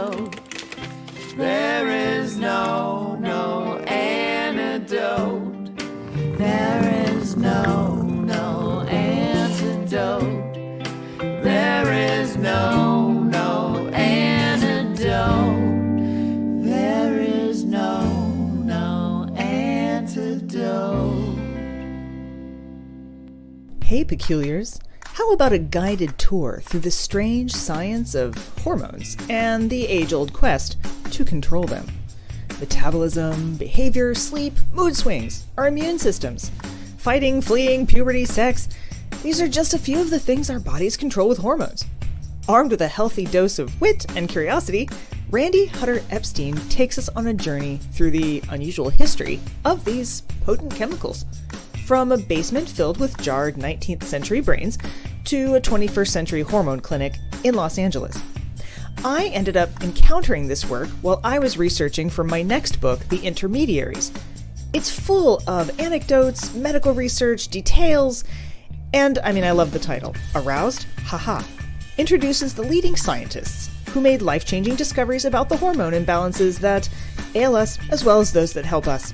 antidote. There is no antidote. There is no antidote. There is no antidote. There is no antidote. Hey, Peculiars. How about a guided tour through the strange science of hormones and the age-old quest to control them? Metabolism, behavior, sleep, mood swings, our immune systems, fighting, fleeing, puberty, sex. These are just a few of the things our bodies control with hormones. Armed with a healthy dose of wit and curiosity, Randi Hutter Epstein takes us on a journey through the unusual history of these potent chemicals. From a basement filled with jarred 19th century brains to a 21st century hormone clinic in Los Angeles. I ended up encountering this work while I was researching for my next book, The Intermediaries. It's full of anecdotes, medical research, details, and I love the title, Aroused, Haha, introduces the leading scientists who made life-changing discoveries about the hormone imbalances that ail us as well as those that help us.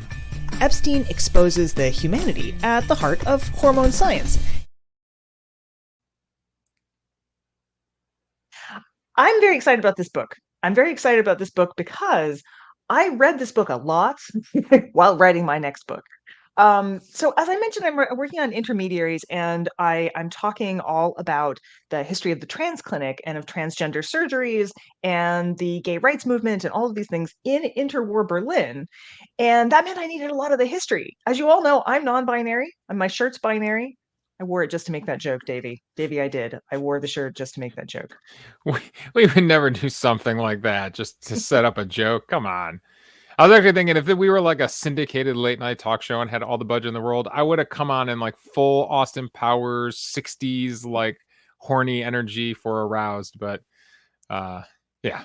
Epstein exposes the humanity at the heart of hormone science. I'm very excited about this book. I'm very excited about this book because I read this book a lot while writing my next book. So as I mentioned, I'm working on intermediaries, and I'm talking all about the history of the trans clinic and of transgender surgeries and the gay rights movement and all of these things in interwar Berlin. And that meant I needed a lot of the history. As you all know, I'm non-binary. My shirt's binary. I wore it just to make that joke, Davey. Davey, I did. I wore the shirt just to make that joke. We would never do something like that just to set up a joke. Come on. I was actually thinking if we were like a syndicated late night talk show and had all the budget in the world, I would have come on in like full Austin Powers 60s like horny energy for Aroused, but yeah.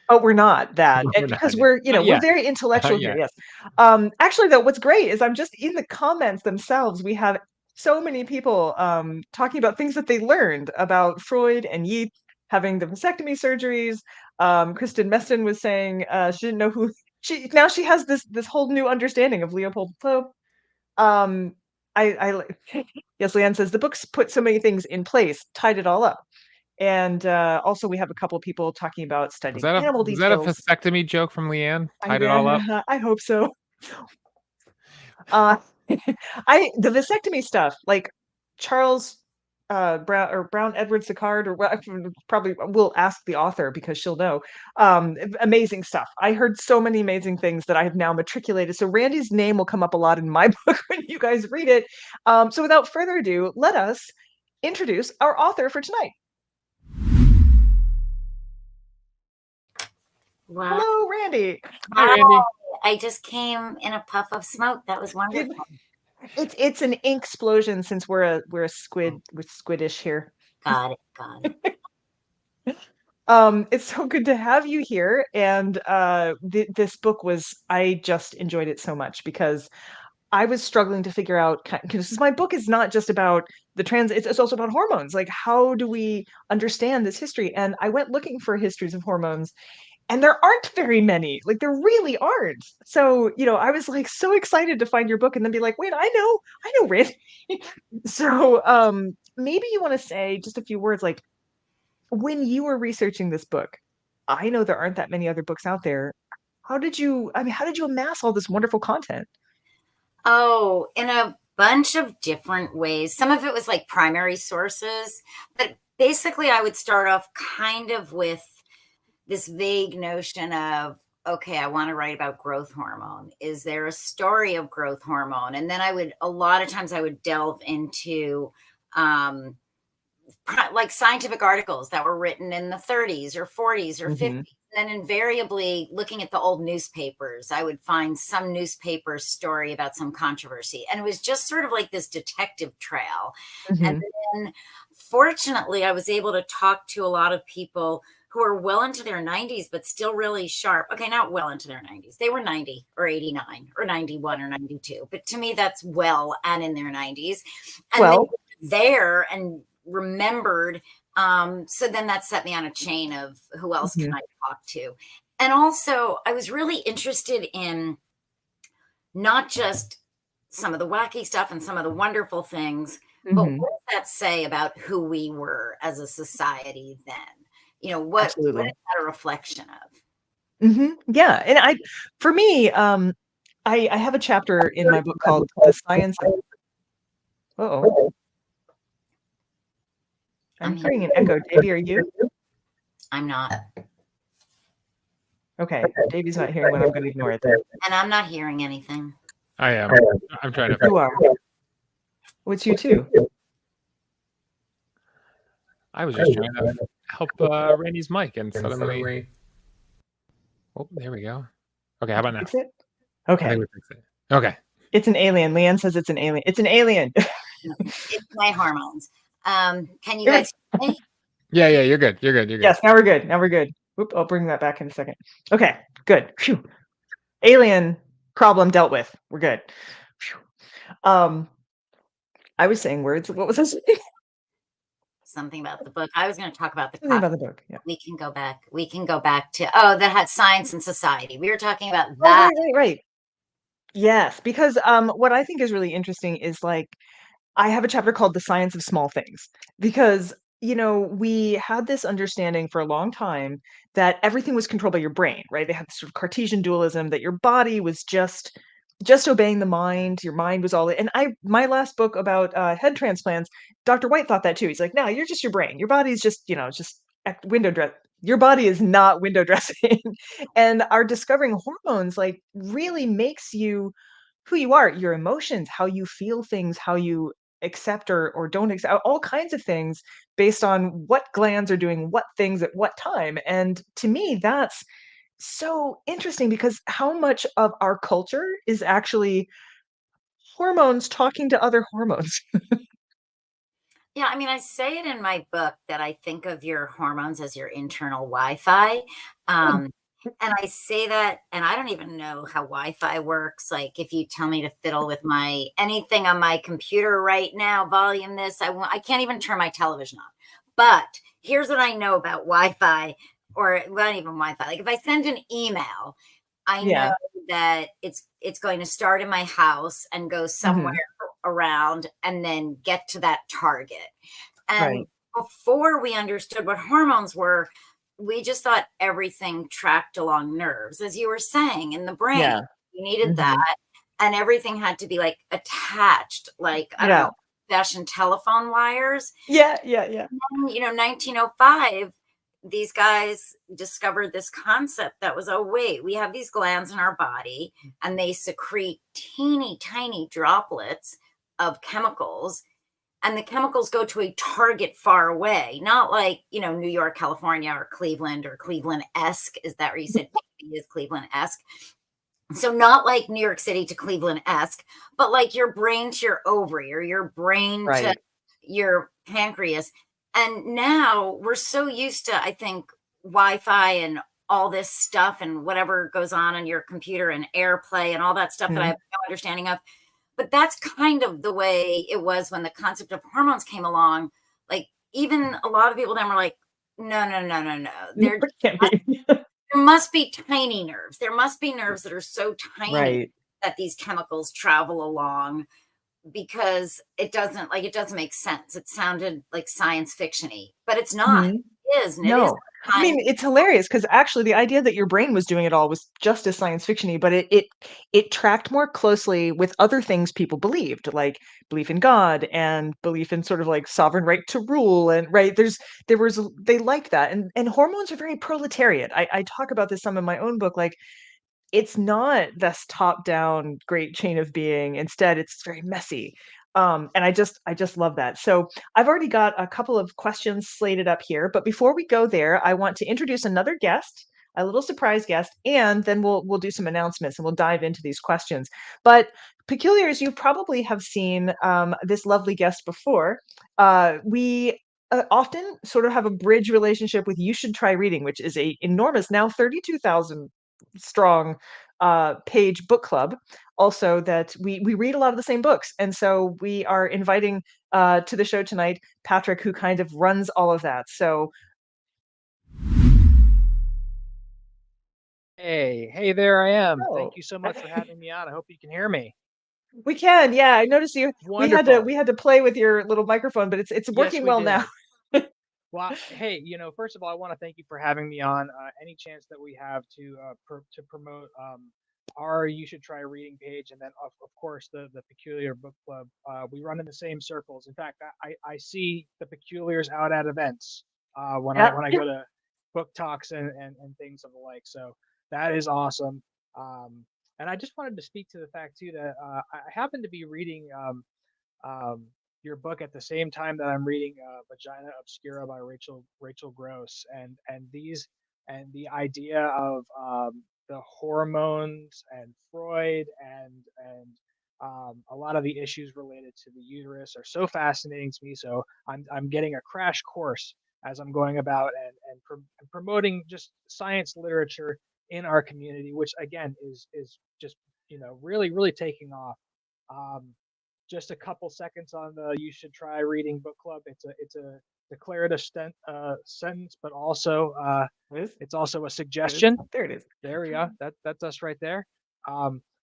But we're not that, We're because not. we're Not we're yet. very intellectual Not here. yet. Yes. Actually, though, what's great is I'm just in the comments themselves. We have so many people talking about things that they learned about Freud and Yeats having the vasectomy surgeries. Kristen Meston was saying she didn't know who she has this whole new understanding of Leopold Pope. I yes, Leanne says the books put so many things in place, tied it all up. And also we have a couple people talking about Was studying that animal a details. vasectomy joke from Leanne? Tied it all up? I hope so. The vasectomy stuff, like Charles Brown Edward Sicard, or what, probably we'll ask the author because she'll know. Amazing stuff. I heard so many amazing things that I have now matriculated. So Randy's name will come up a lot in my book when you guys read it. So without further ado, let us introduce our author for tonight. Wow. Hello, Randi. Hi, Randy. I just came in a puff of smoke. That was wonderful. It's an ink explosion since we're a squid, we're squiddish here. Got it. It's so good to have you here. And this book I just enjoyed it so much because I was struggling to figure out, because my book is not just about the trans, it's also about hormones. Like, how do we understand this history? And I went looking for histories of hormones, and there aren't very many. Like, there really aren't. So, I was like so excited to find your book and then be like, wait, I know Randy. So maybe you want to say just a few words, like, when you were researching this book, I know there aren't that many other books out there. How did you amass all this wonderful content? Oh, in a bunch of different ways. Some of it was like primary sources, but basically I would start off kind of with this vague notion of, okay, I want to write about growth hormone. Is there a story of growth hormone? And then a lot of times I would delve into like scientific articles that were written in the 30s or 40s or 50s. And then invariably looking at the old newspapers, I would find some newspaper story about some controversy. And it was just sort of like this detective trail. And then fortunately, I was able to talk to a lot of people who are well into their 90s, but still really sharp. Okay, not well into their 90s. They were 90 or 89 or 91 or 92. But to me, that's well and in their 90s. And they were there and remembered So then that set me on a chain of who else can I talk to? And also, I was really interested in not just some of the wacky stuff and some of the wonderful things, but what does that say about who we were as a society then? You know, what is Absolutely. that a reflection of? Yeah. And for me, I have a chapter in my book called The Science of. Uh-oh. I'm hearing an echo. Davey, are you? I'm not. Okay. Davey's not hearing what I'm going to ignore it then. And I'm not hearing anything. I am. I'm trying to. You are. What's you too? I was just trying to help Randy's mic, and suddenly. Oh, there we go. Okay, how about now? Fix it? I Okay. think we fixed it. Okay. It's an alien. Leanne says it's an alien. It's an alien. It's my hormones. Can you You're guys hear me? Yeah, you're good. You're good. Yes, now we're good. Now we're good. Whoop, I'll bring that back in a second. Okay, good. Phew. Alien problem dealt with. We're good. Phew. I was saying words. What was this? Something about the book. I was going to talk about the Something about the book. Yeah. We can go back. We can go back to that had science and society. We were talking about Oh, that. right. Yes, because what I think is really interesting is like I have a chapter called The Science of Small Things because we had this understanding for a long time that everything was controlled by your brain, right? They had this sort of Cartesian dualism that your body was just obeying the mind. Your mind was all. And my last book about head transplants, Dr. White thought that too. He's like, no, you're just your brain. Your body's just just window dress. Your body is not window dressing. And our discovering hormones like really makes you who you are, your emotions, how you feel things, how you accept or don't accept, all kinds of things based on what glands are doing what things at what time. And to me, that's so interesting because how much of our culture is actually hormones talking to other hormones. Yeah, I mean, I say it in my book that I think of your hormones as your internal Wi-Fi. And I say that, and I don't even know how Wi-Fi works. Like, if you tell me to fiddle with anything on my computer right now, volume this, I can't even turn my television on. But here's what I know about Wi-Fi, or not even Wi-Fi. Like, if I send an email, I know that it's going to start in my house and go somewhere around and then get to that target. And before we understood what hormones were, we just thought everything tracked along nerves, as you were saying, in the brain. Yeah. You needed that, and everything had to be like attached, like I don't know, fashion telephone wires. Yeah. And then, 1905, these guys discovered this concept that was, oh, wait, we have these glands in our body and they secrete teeny tiny droplets of chemicals, and the chemicals go to a target far away, not like, New York, California, or Cleveland-esque. Is that where you said is Cleveland-esque? So not like New York City to Cleveland-esque, but like your brain to your ovary or your brain to your pancreas. And now we're so used to, I think, Wi-Fi and all this stuff and whatever goes on in your computer and AirPlay and all that stuff that I have no understanding of. But that's kind of the way it was when the concept of hormones came along. Like, even a lot of people then were like, no. There must be tiny nerves. There must be nerves that are so tiny that these chemicals travel along, because it doesn't make sense. It sounded like science fiction-y, but it's not. It is. And No. it is I mean, it's hilarious because actually the idea that your brain was doing it all was just as science fiction-y, but it tracked more closely with other things people believed, like belief in God and belief in sort of like sovereign right to rule. And they like that. And hormones are very proletariat. I talk about this some in my own book, like it's not this top-down great chain of being. Instead, it's very messy. And I just love that. So I've already got a couple of questions slated up here, but before we go there, I want to introduce another guest, a little surprise guest, and then we'll do some announcements and we'll dive into these questions. But peculiars, you probably have seen this lovely guest before. We often sort of have a bridge relationship with You Should Try Reading, which is a enormous, now 32,000 strong page book club. Also, that we read a lot of the same books, and so we are inviting to the show tonight Patrick, who kind of runs all of that. So Hey there I am. Oh. Thank you so much for having me on. I hope you can hear me. we can, yeah. I noticed you. Wonderful. We had to play with your little microphone, but it's Yes, working we well now. did. Well, hey, first of all, I want to thank you for having me on. Any chance that we have to promote our You Should Try Reading page, and then of course the Peculiar Book Club. We run in the same circles. In fact, I see the Peculiars out at events when Yeah. I go to book talks and things of the like. So that is awesome. And I just wanted to speak to the fact too that I happen to be reading your book at the same time that I'm reading Vagina Obscura by Rachel Gross, and the idea of the hormones and Freud and a lot of the issues related to the uterus are so fascinating to me. So I'm getting a crash course as I'm going about and promoting just science literature in our community, which again is just really taking off. Just a couple seconds on the You Should Try Reading book club. It's a declarative sentence, but also it's also a suggestion. There it is. There we go. That's us right there.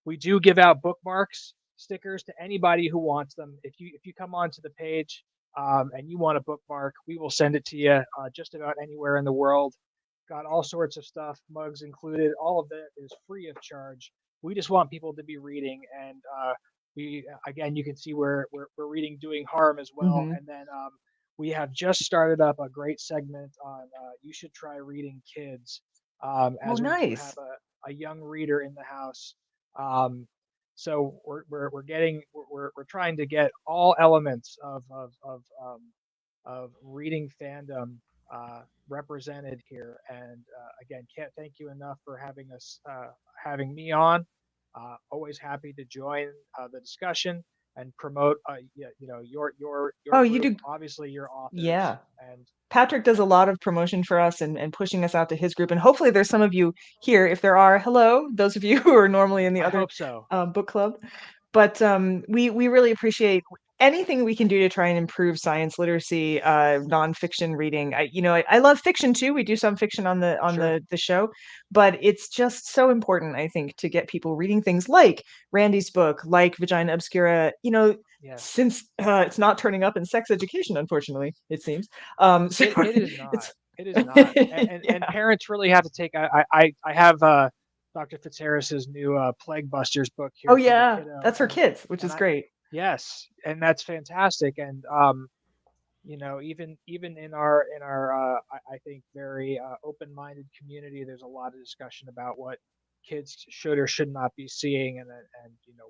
We do give out bookmarks, stickers to anybody who wants them. If you come onto the page and you want a bookmark, we will send it to you just about anywhere in the world. Got all sorts of stuff, mugs included. All of that is free of charge. We just want people to be reading, and you can see we're reading Doing Harm as well. Mhm. And then we have just started up a great segment on You Should Try Reading Kids, as we do nice. have a young reader in the house. So we're trying to get all elements of reading fandom represented here. And again, can't thank you enough for having me on. Always happy to join the discussion and promote your Oh, you group. do. Obviously your authors. Yeah. And Patrick does a lot of promotion for us and pushing us out to his group. And hopefully there's some of you here. If there are, hello, those of you who are normally in the I other hope so. book club. But we really appreciate anything we can do to try and improve science literacy, nonfiction reading. I love fiction too. We do some fiction on Sure. the show, but it's just so important, I think, to get people reading things like Randy's book, like Vagina Obscura. Yes. Since it's not turning up in sex education, unfortunately, it seems. So It is not. it's It is not. And yeah. parents really have to take. I have Dr. Fitzharris's new Plague Busters book here. Oh for the yeah, kiddo, that's for kids, which is great. Yes, and that's fantastic. And even in our I think very open-minded community, there's a lot of discussion about what kids should or should not be seeing, and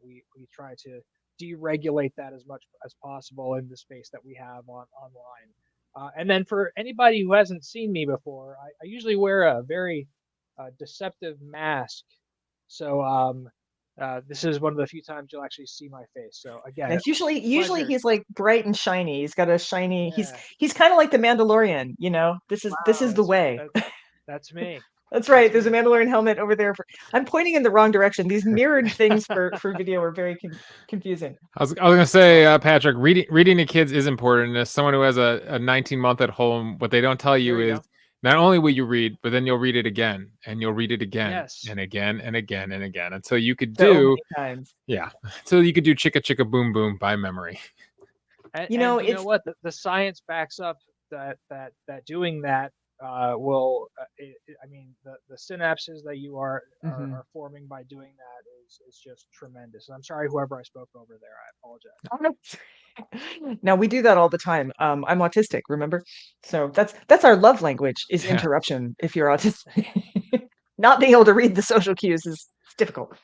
we try to deregulate that as much as possible in the space that we have online. And then for anybody who hasn't seen me before, I usually wear a very deceptive mask. So this is one of the few times you'll actually see my face. So again, It's usually pleasure. he's like bright and shiny. He's got a shiny. Yeah. He's kind of like the Mandalorian. This is the way. That's me. That's right. That's There's a me. Mandalorian helmet over there. I'm pointing in the wrong direction. These mirrored things for video are very confusing. I was gonna say, Patrick, reading to kids is important. As someone who has a 19-month at home, what they don't tell you There you is go. not only will you read, but then you'll read it again, and you'll read it again, Yes. and again, and again, and again, until you could So do, many times. yeah, until you could do chicka chicka boom boom by memory. And You know, you know it's what? The science backs up that doing that will. I mean, the synapses that you are forming by doing that is just tremendous. And I'm sorry, whoever I spoke over there. I apologize. Oh, no. Now we do that all the time. I'm autistic, remember? So that's our love language is Yeah. interruption. If you're autistic, not being able to read the social cues is difficult.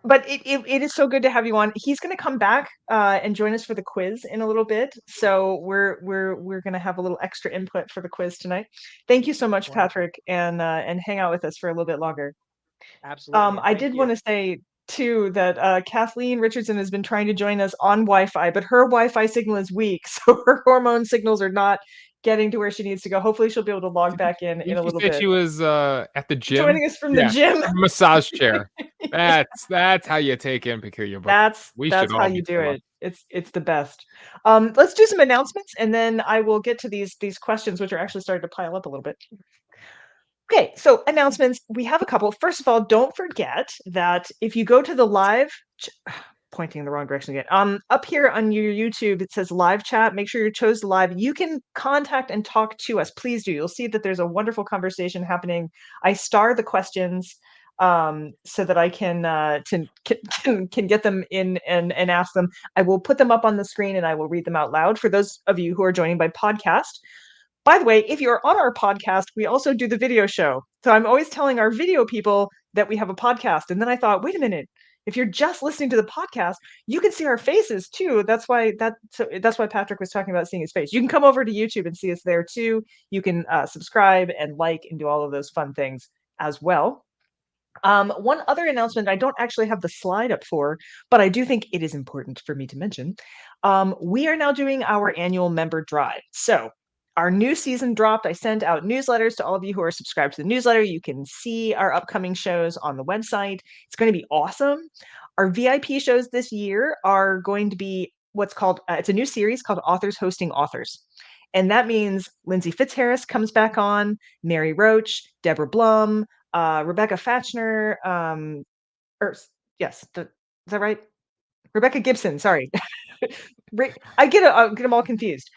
But it is so good to have you on. He's going to come back and join us for the quiz in a little bit. So we're going to have a little extra input for the quiz tonight. Thank you so much, Wonderful. Patrick, and hang out with us for a little bit longer. Absolutely. I did want to say too that Kathleen Richardson has been trying to join us on Wi-Fi, but her Wi-Fi signal is weak, so her hormone signals are not getting to where she needs to go. Hopefully she'll be able to log back in Didn't a she little say bit. she was at the gym? Joining us from the gym. Massage chair. That's how you take in Peculiar Book. That's We should how all you be do so it. It's the best. Let's do some announcements, and then I will get to these questions, which are actually starting to pile up a little bit. Okay, so announcements. We have a couple. First of all, don't forget that if you go to the live, pointing in the wrong direction again. Up here on your YouTube, it says live chat. Make sure you chose the live. You can contact and talk to us. Please do. You'll see that there's a wonderful conversation happening. I star the questions so that I can get them in and ask them. I will put them up on the screen and I will read them out loud for those of you who are joining by podcast. By the way, if you're on our podcast, we also do the video show. So I'm always telling our video people that we have a podcast. And then I thought, wait a minute, if you're just listening to the podcast, you can see our faces too. That's why Patrick was talking about seeing his face. You can come over to YouTube and see us there too. You can subscribe and like and do all of those fun things as well. One other announcement I don't actually have the slide up for, but I do think it is important for me to mention. We are now doing our annual member drive. So our new season dropped. I sent out newsletters to all of you who are subscribed to the newsletter. You can see our upcoming shows on the website. It's going to be awesome. Our VIP shows this year are going to be what's called, it's a new series called Authors Hosting Authors. And that means Lindsay Fitzharris comes back on, Mary Roach, Deborah Blum, Rebecca Fatchner, is that right? Rebecca Gibson, sorry. I get them all confused.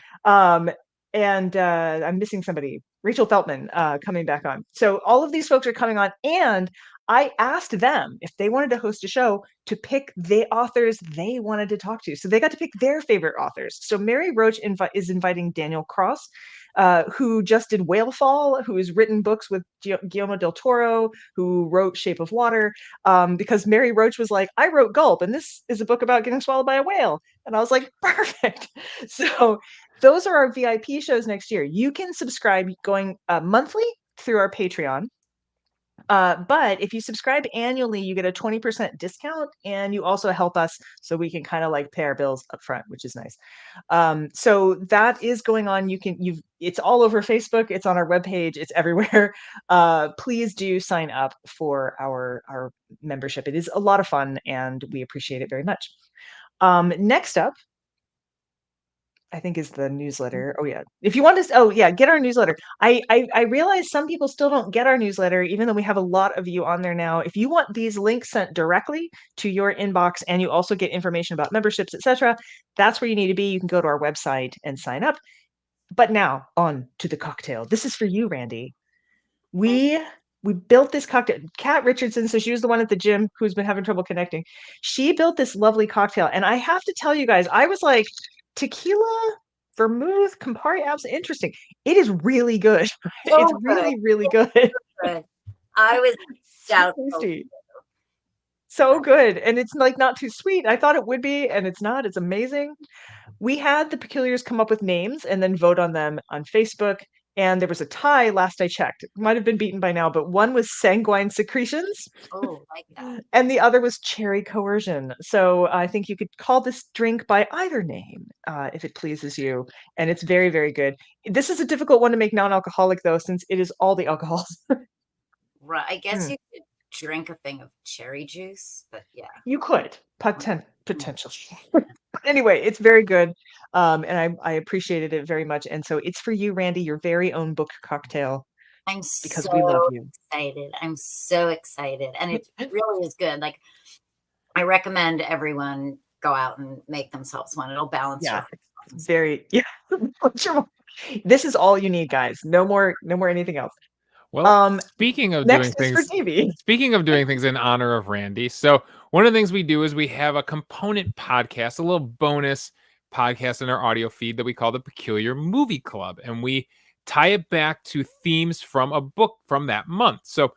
And I'm missing somebody. Rachel Feltman coming back on. So all of these folks are coming on, and I asked them if they wanted to host a show to pick the authors they wanted to talk to. So they got to pick their favorite authors. So Mary Roach is inviting Daniel Cross, who just did Whalefall, who has written books with Guillermo del Toro, who wrote Shape of Water, because Mary Roach was like, I wrote Gulp, and this is a book about getting swallowed by a whale. And I was like, perfect. So those are our VIP shows next year. You can subscribe going monthly through our Patreon. But if you subscribe annually, you get a 20% discount, and you also help us so we can kind of like pay our bills up front, which is nice. So that is going on. It's all over Facebook. It's on our webpage. It's everywhere. Please do sign up for our membership. It is a lot of fun, and we appreciate it very much. Next up, I think is the newsletter. Oh yeah. If you want to, get our newsletter. I realize some people still don't get our newsletter, even though we have a lot of you on there now. If you want these links sent directly to your inbox, and you also get information about memberships, etc., that's where you need to be. You can go to our website and sign up. But now on to the cocktail. This is for you, Randy. We built this cocktail. Kat Richardson, so she was the one at the gym who's been having trouble connecting. She built this lovely cocktail, and I have to tell you guys, I was like, tequila, vermouth, Campari apps, interesting. It is really good. It's really, really good. Good. I was doubtful. So good. And it's like not too sweet. I thought it would be, and it's not. It's amazing. We had the Peculiars come up with names and then vote on them on Facebook. And there was a tie last I checked. It might have been beaten by now, but one was sanguine secretions. Oh, like that. And the other was cherry coercion. So I think you could call this drink by either name if it pleases you. And it's very, very good. This is a difficult one to make non-alcoholic, though, since it is all the alcohols. Right. I guess you could drink a thing of cherry juice, but yeah. You could, potentially. Anyway, it's very good. And I appreciated it very much. And so it's for you, Randy, your very own book cocktail. Because we love you. Excited. I'm so excited. And it really is good. Like, I recommend everyone go out and make themselves one. It'll balance your This is all you need, guys. No more anything else. Well, speaking of doing things in honor of Randy, so one of the things we do is we have a component podcast, a little bonus podcast in our audio feed that we call the Peculiar Movie Club, and we tie it back to themes from a book from that month. So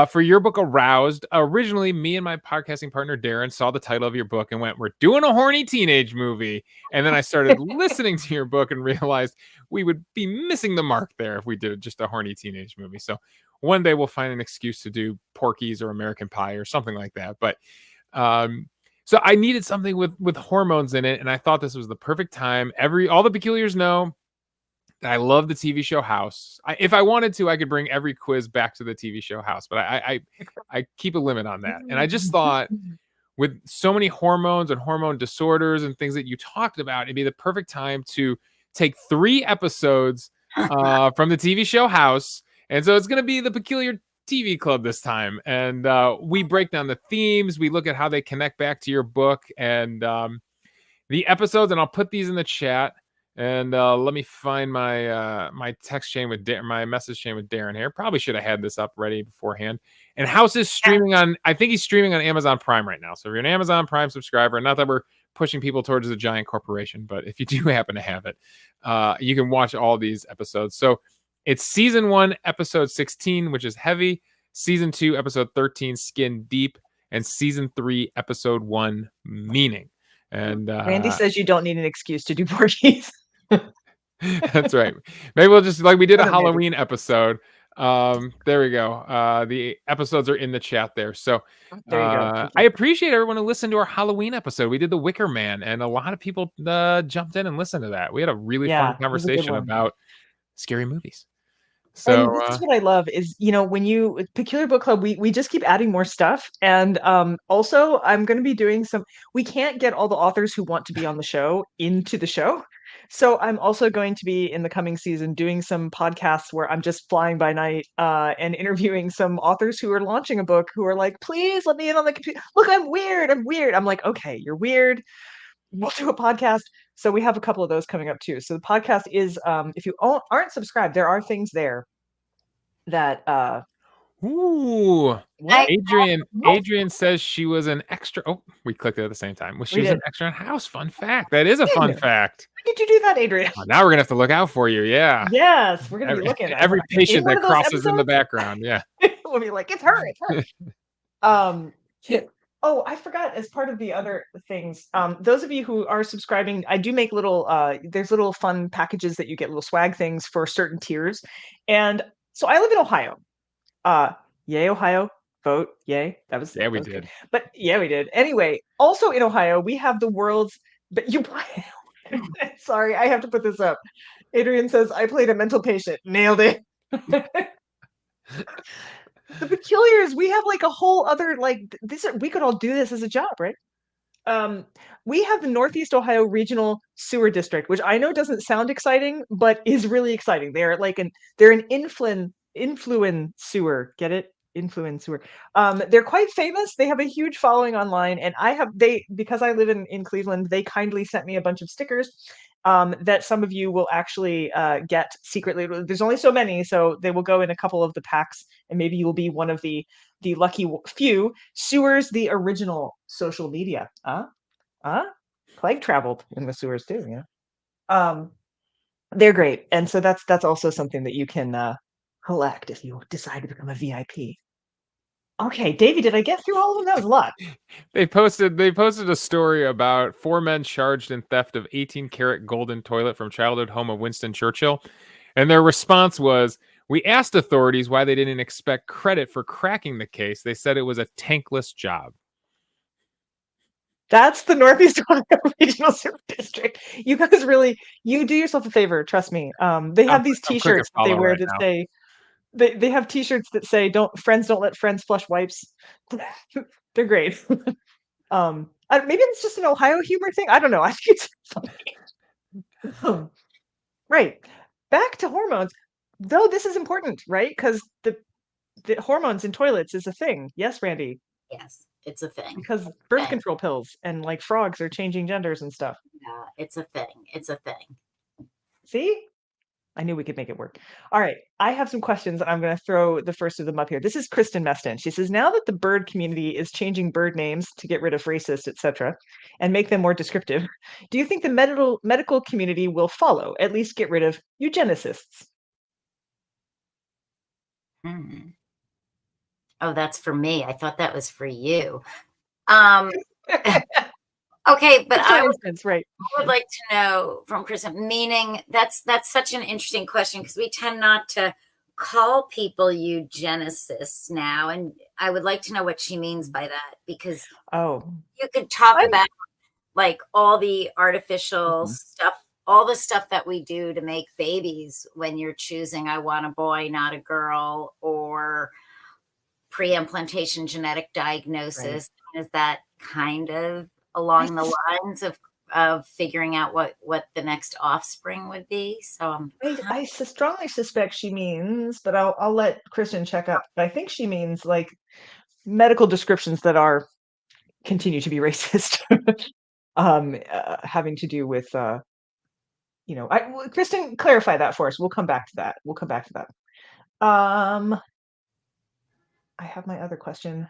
for your book, Aroused, originally me and my podcasting partner, Darren, saw the title of your book and went, we're doing a horny teenage movie. And then I started listening to your book and realized we would be missing the mark there if we did just a horny teenage movie. So one day we'll find an excuse to do Porky's or American Pie or something like that. But so I needed something with hormones in it. And I thought this was the perfect time. All the Peculiars know that I love the TV show House. If I wanted to, I could bring every quiz back to the TV show House, but I keep a limit on that. And I just thought, with so many hormones and hormone disorders and things that you talked about, it'd be the perfect time to take 3 episodes from the TV show House. And so it's going to be the Peculiar TV Club this time. And we break down the themes. We look at how they connect back to your book and the episodes. And I'll put these in the chat. And let me find my text chain with my message chain with Darren here. Probably should have had this up ready beforehand. And House is streaming on, I think he's streaming on Amazon Prime right now. So if you're an Amazon Prime subscriber, not that we're pushing people towards a giant corporation, but if you do happen to have it, you can watch all these episodes. So it's season 1, episode 16, which is heavy, season 2, episode 13, skin deep, and season 3, episode 1, meaning. And Randy says you don't need an excuse to do Porkies. That's right. Maybe we'll just, like we did a Halloween episode. There we go. The episodes are in the chat there. So there you go. I appreciate everyone who listened to our Halloween episode. We did the Wicker Man, and a lot of people jumped in and listened to that. We had a really fun conversation about scary movies. So and this is what I love is, when you Peculiar Book Club, we just keep adding more stuff. And also I'm going to be doing we can't get all the authors who want to be on the show into the show. So I'm also going to be in the coming season doing some podcasts where I'm just flying by night and interviewing some authors who are launching a book who are like, please let me in on the computer. Look, I'm weird. I'm like, okay, you're weird. We'll do a podcast. So we have a couple of those coming up too. So the podcast is, if you aren't subscribed, there are things there that ooh, Adrian says she was an extra. Oh, we clicked it at the same time. Well, she was an extra in House. Fun fact. That is a fun fact. When did you do that, Adrian? Oh, now we're gonna have to look out for you. Yeah. Yes, we're gonna be looking at every patient that crosses in the background. Yeah. We'll be like, it's her. It's her. Oh, I forgot, as part of the other things, those of you who are subscribing, I do make little, there's little fun packages that you get, little swag things for certain tiers. And so I live in Ohio. Yay, Ohio. Vote. Yay. We did. Good. But yeah, we did. Anyway, also in Ohio, we have the world's, but you, sorry, I have to put this up. Adrian says, I played a mental patient. Nailed it. The Peculiars, we have like a whole other, we could all do this as a job, right? We have the Northeast Ohio Regional Sewer District, which I know doesn't sound exciting, but is really exciting. They're an influence sewer. Get it? Influence sewer. They're quite famous. They have a huge following online, and because I live in Cleveland, they kindly sent me a bunch of stickers that some of you will actually get secretly. There's only so many, so they will go in a couple of the packs, and maybe you will be one of the lucky few. Sewers, the original social media. Plague traveled in the sewers too. Yeah. They're great, and so that's also something that you can collect if you decide to become a VIP. Okay, Davey, did I get through all of them? That was a lot. They posted a story about 4 men charged in theft of 18-karat golden toilet from childhood home of Winston Churchill. And their response was, we asked authorities why they didn't expect credit for cracking the case. They said it was a tankless job. That's the Northeast Ohio Regional Sewer District. You guys you do yourself a favor. Trust me. They have these T-shirts that they wear that say, they have T-shirts that say, don't let friends flush wipes. They're great. Maybe it's just an Ohio humor thing. I don't know. I think it's funny. Right. Back to hormones. Though this is important, right? Because the hormones in toilets is a thing. Yes, Randy? Yes, it's a thing. Because birth control pills and like frogs are changing genders and stuff. Yeah, it's a thing. It's a thing. See? I knew we could make it work. All right. I have some questions, and I'm going to throw the first of them up here. This is Kristen Meston. She says, now that the bird community is changing bird names to get rid of racist, etc., and make them more descriptive, do you think the medical community will follow, at least get rid of eugenicists? Oh, that's for me. I thought that was for you. Okay, but I would like to know from Kristen, meaning that's such an interesting question, because we tend not to call people eugenicists now, and I would like to know what she means by that, because you could talk about like all the artificial stuff all the stuff that we do to make babies when you're choosing, I want a boy, not a girl, or pre-implantation genetic diagnosis, is that kind of along the lines of figuring out what the next offspring would be? So I strongly suspect she means, but I'll let Kristen check up. But I think she means like medical descriptions that are continue to be racist, having to do with Kristen, clarify that for us. We'll come back to that. I have my other question.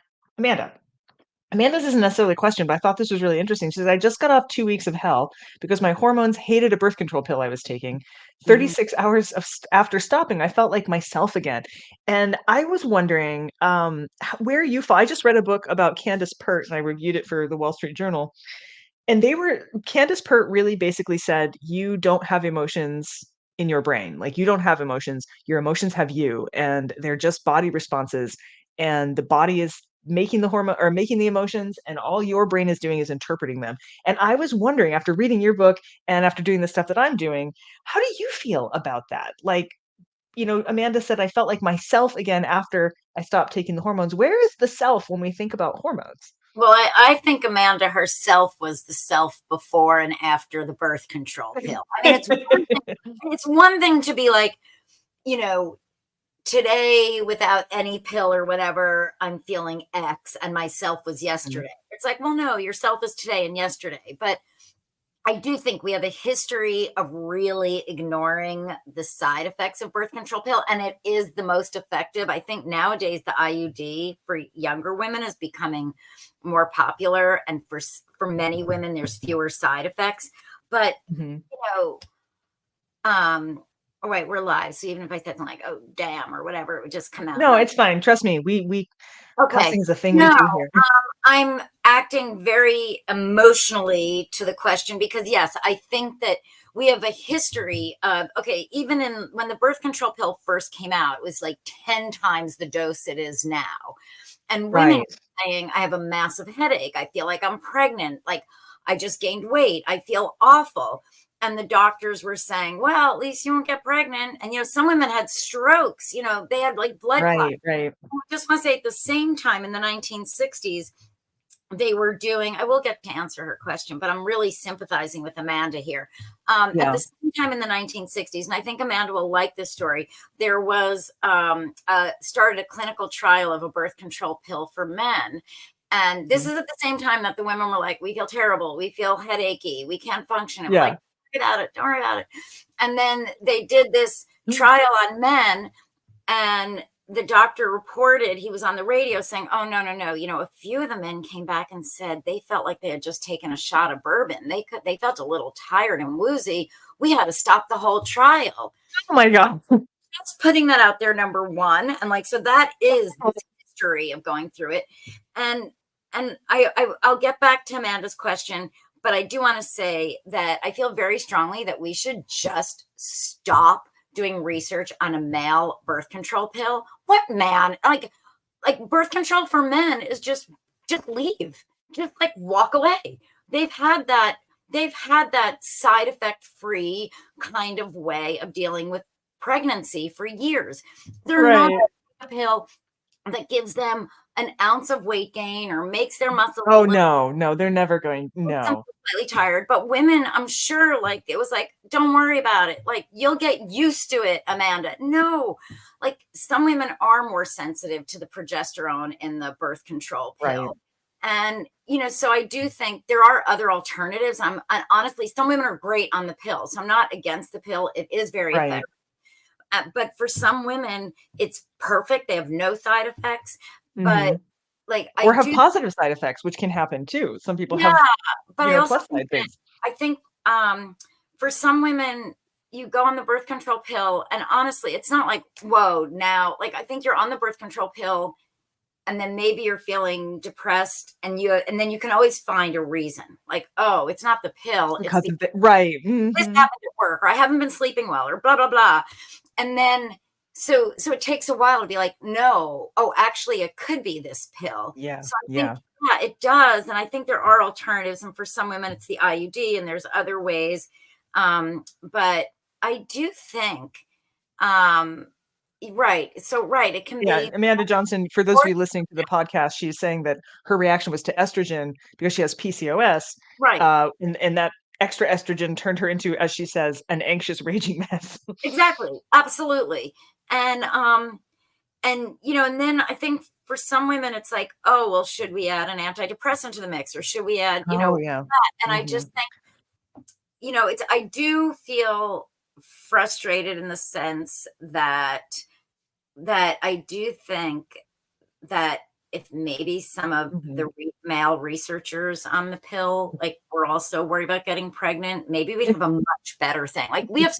Amanda's isn't necessarily a question, but I thought this was really interesting. She says, I just got off 2 weeks of hell because my hormones hated a birth control pill I was taking. 36 hours after stopping, I felt like myself again. And I was wondering, where you fall. I just read a book about Candace Pert, and I reviewed it for the Wall Street Journal. And Candace Pert really basically said, you don't have emotions in your brain. Like, you don't have emotions. Your emotions have you, and they're just body responses. And the body is making the hormone or making the emotions, and all your brain is doing is interpreting them. And I was wondering, after reading your book and after doing the stuff that I'm doing, how do you feel about that? Like, Amanda said, I felt like myself again after I stopped taking the hormones. Where is the self when we think about hormones? Well, I think Amanda herself was the self before and after the birth control pill. I mean, it's one thing to be like, today without any pill or whatever, I'm feeling X, and myself was yesterday. Mm-hmm. It's like, well, no, yourself is today and yesterday. But I do think we have a history of really ignoring the side effects of birth control pill, and it is the most effective. I think nowadays the IUD for younger women is becoming more popular, and for many women there's fewer side effects. But oh wait, we're live, so even if I said something like "oh damn" or whatever, it would just come out. No, it's fine. Trust me. We cussing is a thing we do here. I'm acting very emotionally to the question because yes, I think that we have a history of even when the birth control pill first came out, it was like 10 times the dose it is now. And women saying, I have a massive headache, I feel like I'm pregnant, like I just gained weight, I feel awful. And the doctors were saying, well, at least you won't get pregnant. And, some women had strokes, they had like blood clots. Right. I just want to say at the same time in the 1960s, they were doing, I will get to answer her question, but I'm really sympathizing with Amanda here. At the same time in the 1960s, and I think Amanda will like this story, there was started a clinical trial of a birth control pill for men. And this is at the same time that the women were like, we feel terrible, we feel headachy, we can't function. And like, don't worry about it. And then they did this trial on men, and the doctor reported, he was on the radio saying, oh, no. A few of the men came back and said they felt like they had just taken a shot of bourbon. They felt a little tired and woozy. We had to stop the whole trial. Oh my God. That's putting that out there, number one. And so that is the history of going through it. And I'll get back to Amanda's question, but I do want to say that I feel very strongly that we should just stop doing research on a male birth control pill. What man? Like birth control for men is just leave. Just like walk away. They've had that side effect free kind of way of dealing with pregnancy for years. They're not a pill that gives them an ounce of weight gain or makes their muscles. Oh no, they're never going. No. Slightly tired, but women, I'm sure, like it was like, don't worry about it. Like you'll get used to it, Amanda. No, like some women are more sensitive to the progesterone in the birth control pill. And, so I do think there are other alternatives. Honestly, some women are great on the pill. So I'm not against the pill. It is very effective. But for some women, it's perfect. They have no side effects. But or have positive side effects, which can happen too. Some people have plus side things. I think for some women, you go on the birth control pill, and honestly, it's not like, whoa, now, like I think you're on the birth control pill, and then maybe you're feeling depressed, and then you can always find a reason, like, oh, it's not the pill, it's because this happened at work, or I haven't been sleeping well, or blah blah blah, and then. So it takes a while to be like, no, actually it could be this pill. Yeah. So I think, it does. And I think there are alternatives. And for some women, it's the IUD, and there's other ways. But I do think, right. So, right. It can Yeah, be, Amanda Johnson, for those of you listening to the podcast, she's saying that her reaction was to estrogen because she has PCOS, right. and that extra estrogen turned her into, as she says, an anxious, raging mess. Exactly. Absolutely. And and then I think for some women it's like, oh, well, should we add an antidepressant to the mix, or should we add, Oh, yeah. that? And I Mhm. just think, I do feel frustrated in the sense that I do think that if maybe some of the Mhm. male researchers on the pill, like, were also worried about getting pregnant, maybe we'd have a much better thing. Like, we have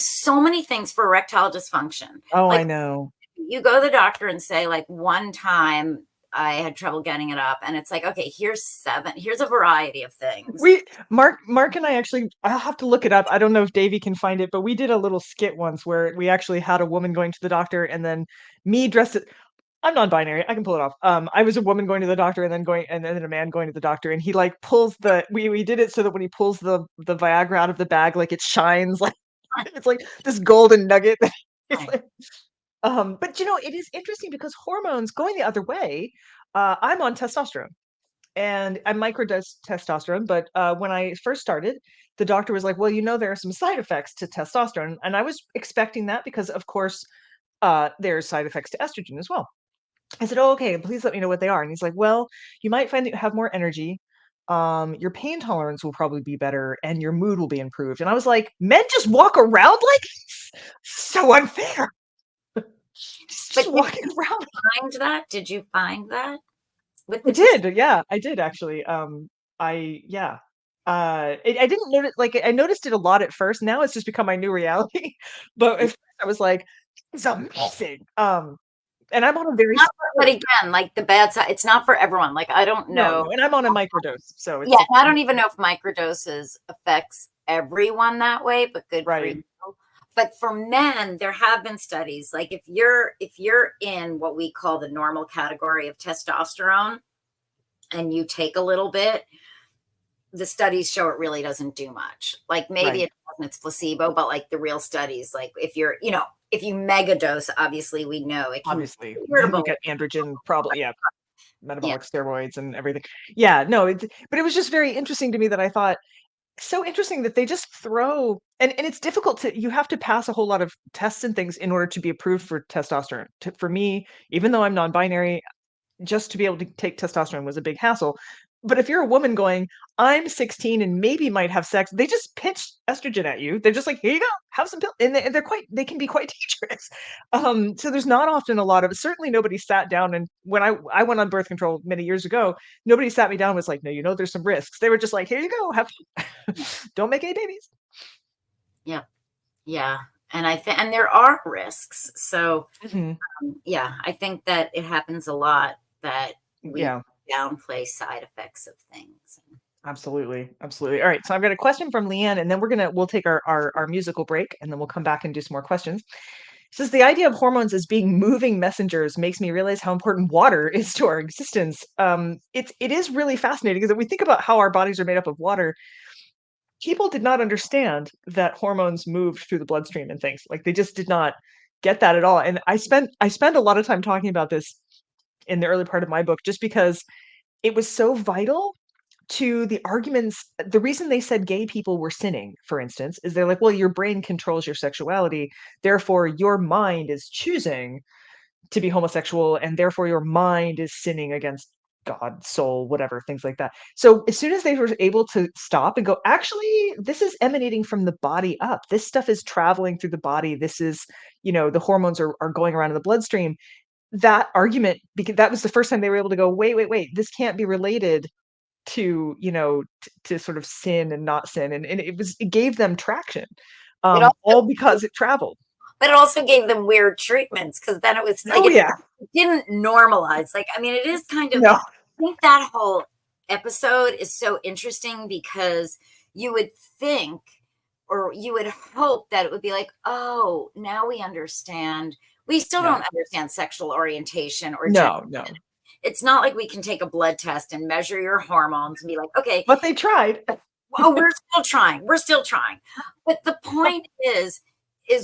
so many things for erectile dysfunction. Oh, I Like, know. you go to the doctor and say, like, one time I had trouble getting it up, and it's like, okay, here's a variety of things. Mark and I actually, I'll have to look it up. I don't know if Davey can find it, but we did a little skit once where we actually had a woman going to the doctor and then me dressed it. I'm non-binary. I can pull it off. I was a woman going to the doctor and then a man going to the doctor, and he like pulls we did it so that when he pulls the Viagra out of the bag, like it shines like it's like this golden nugget. It's Right. like, but it is interesting because hormones going the other way. I'm on testosterone and I microdose testosterone, but when I first started, the doctor was like, "Well, there are some side effects to testosterone," and I was expecting that because, of course, there's side effects to estrogen as well. I said, "Oh, okay. Please let me know what they are." And he's like, "Well, you might find that you have more energy. Your pain tolerance will probably be better, and your mood will be improved." And I was like, "Men just walk around like this? So unfair. Just But did walking around." did you find that with I the test? did, yeah, I did actually. I yeah. I didn't notice like I noticed it a lot at first. Now it's just become my new reality. But at first I was like, "It's amazing." And I'm on a very But slow. again, like, the bad side, it's not for everyone. Like, I don't know. No, and I'm on a microdose, so Yeah, it's and I don't even know if microdoses affects everyone that way, but good for right. you. But for men, there have been studies, like, if you're in what we call the normal category of testosterone and you take a little bit, the studies show it really doesn't do much. Like, maybe Right. it doesn't, it's placebo, but like, the real studies, like, if you mega dose, obviously we know it can Obviously, be then you irritable. get androgen problem, yeah, Yeah. metabolic steroids and everything. Yeah, no, but it was just very interesting to me that I thought, so interesting that they just throw and it's difficult to you have to pass a whole lot of tests and things in order to be approved for testosterone. For me, even though I'm non-binary, just to be able to take testosterone was a big hassle. But if you're a woman going, "I'm 16 and maybe might have sex," they just pitch estrogen at you. They're just like, "Here you go, have some pills," and they can be quite dangerous. So there's not often a lot of certainly nobody sat down and when I went on birth control many years ago, nobody sat me down and was like, "No, there's some risks." They were just like, "Here you go, have don't make any babies." Yeah. Yeah. And and there are risks. So, Mhm. yeah, I think that it happens a lot that we Yeah, downplay side effects of things. absolutely, absolutely. All right, so I've got a question from Leanne, and then we'll take our musical break, and then we'll come back and do some more questions. Says the idea of hormones as being moving messengers makes me realize how important water is to our existence. It is really fascinating because if we think about how our bodies are made up of water, people did not understand that hormones moved through the bloodstream and things. Like they just did not get that at all. And I spent a lot of time talking about this in the early part of my book just because it was so vital to the arguments. The reason they said gay people were sinning, for instance, is they're like, well, your brain controls your sexuality, therefore your mind is choosing to be homosexual, and therefore your mind is sinning against God, soul, whatever, things like that. So as soon as they were able to stop and go, actually, this is emanating from the body up. This stuff is traveling through the body. This is, the hormones are going around in the bloodstream. That argument, because that was the first time they were able to go, wait, wait, wait, this can't be related to to sort of sin and not sin, and it gave them traction, It also, all because it traveled. but it also gave them weird treatments, because then it was like, Oh yeah. it didn't normalize. Like, I mean, it is kind of, No. I think that whole episode is so interesting because you would think, or you would hope that it would be like, oh, now we understand. We still Yeah. don't understand sexual orientation or gender. No. It's not like we can take a blood test and measure your hormones and be like, okay, But they tried. Oh, we're still trying. We're still trying. But the point is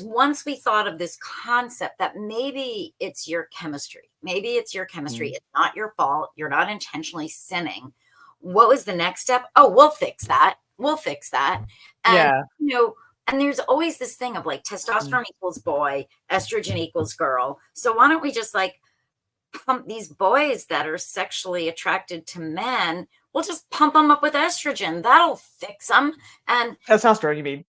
once we thought of this concept that maybe it's your chemistry, it's not your fault, you're not intentionally sinning. What was the next step? Oh, we'll fix that. And, and there's always this thing of like testosterone equals boy, estrogen equals girl. So why don't we just like pump these boys that are sexually attracted to men? We'll just pump them up with estrogen. That'll fix them. And testosterone, you mean?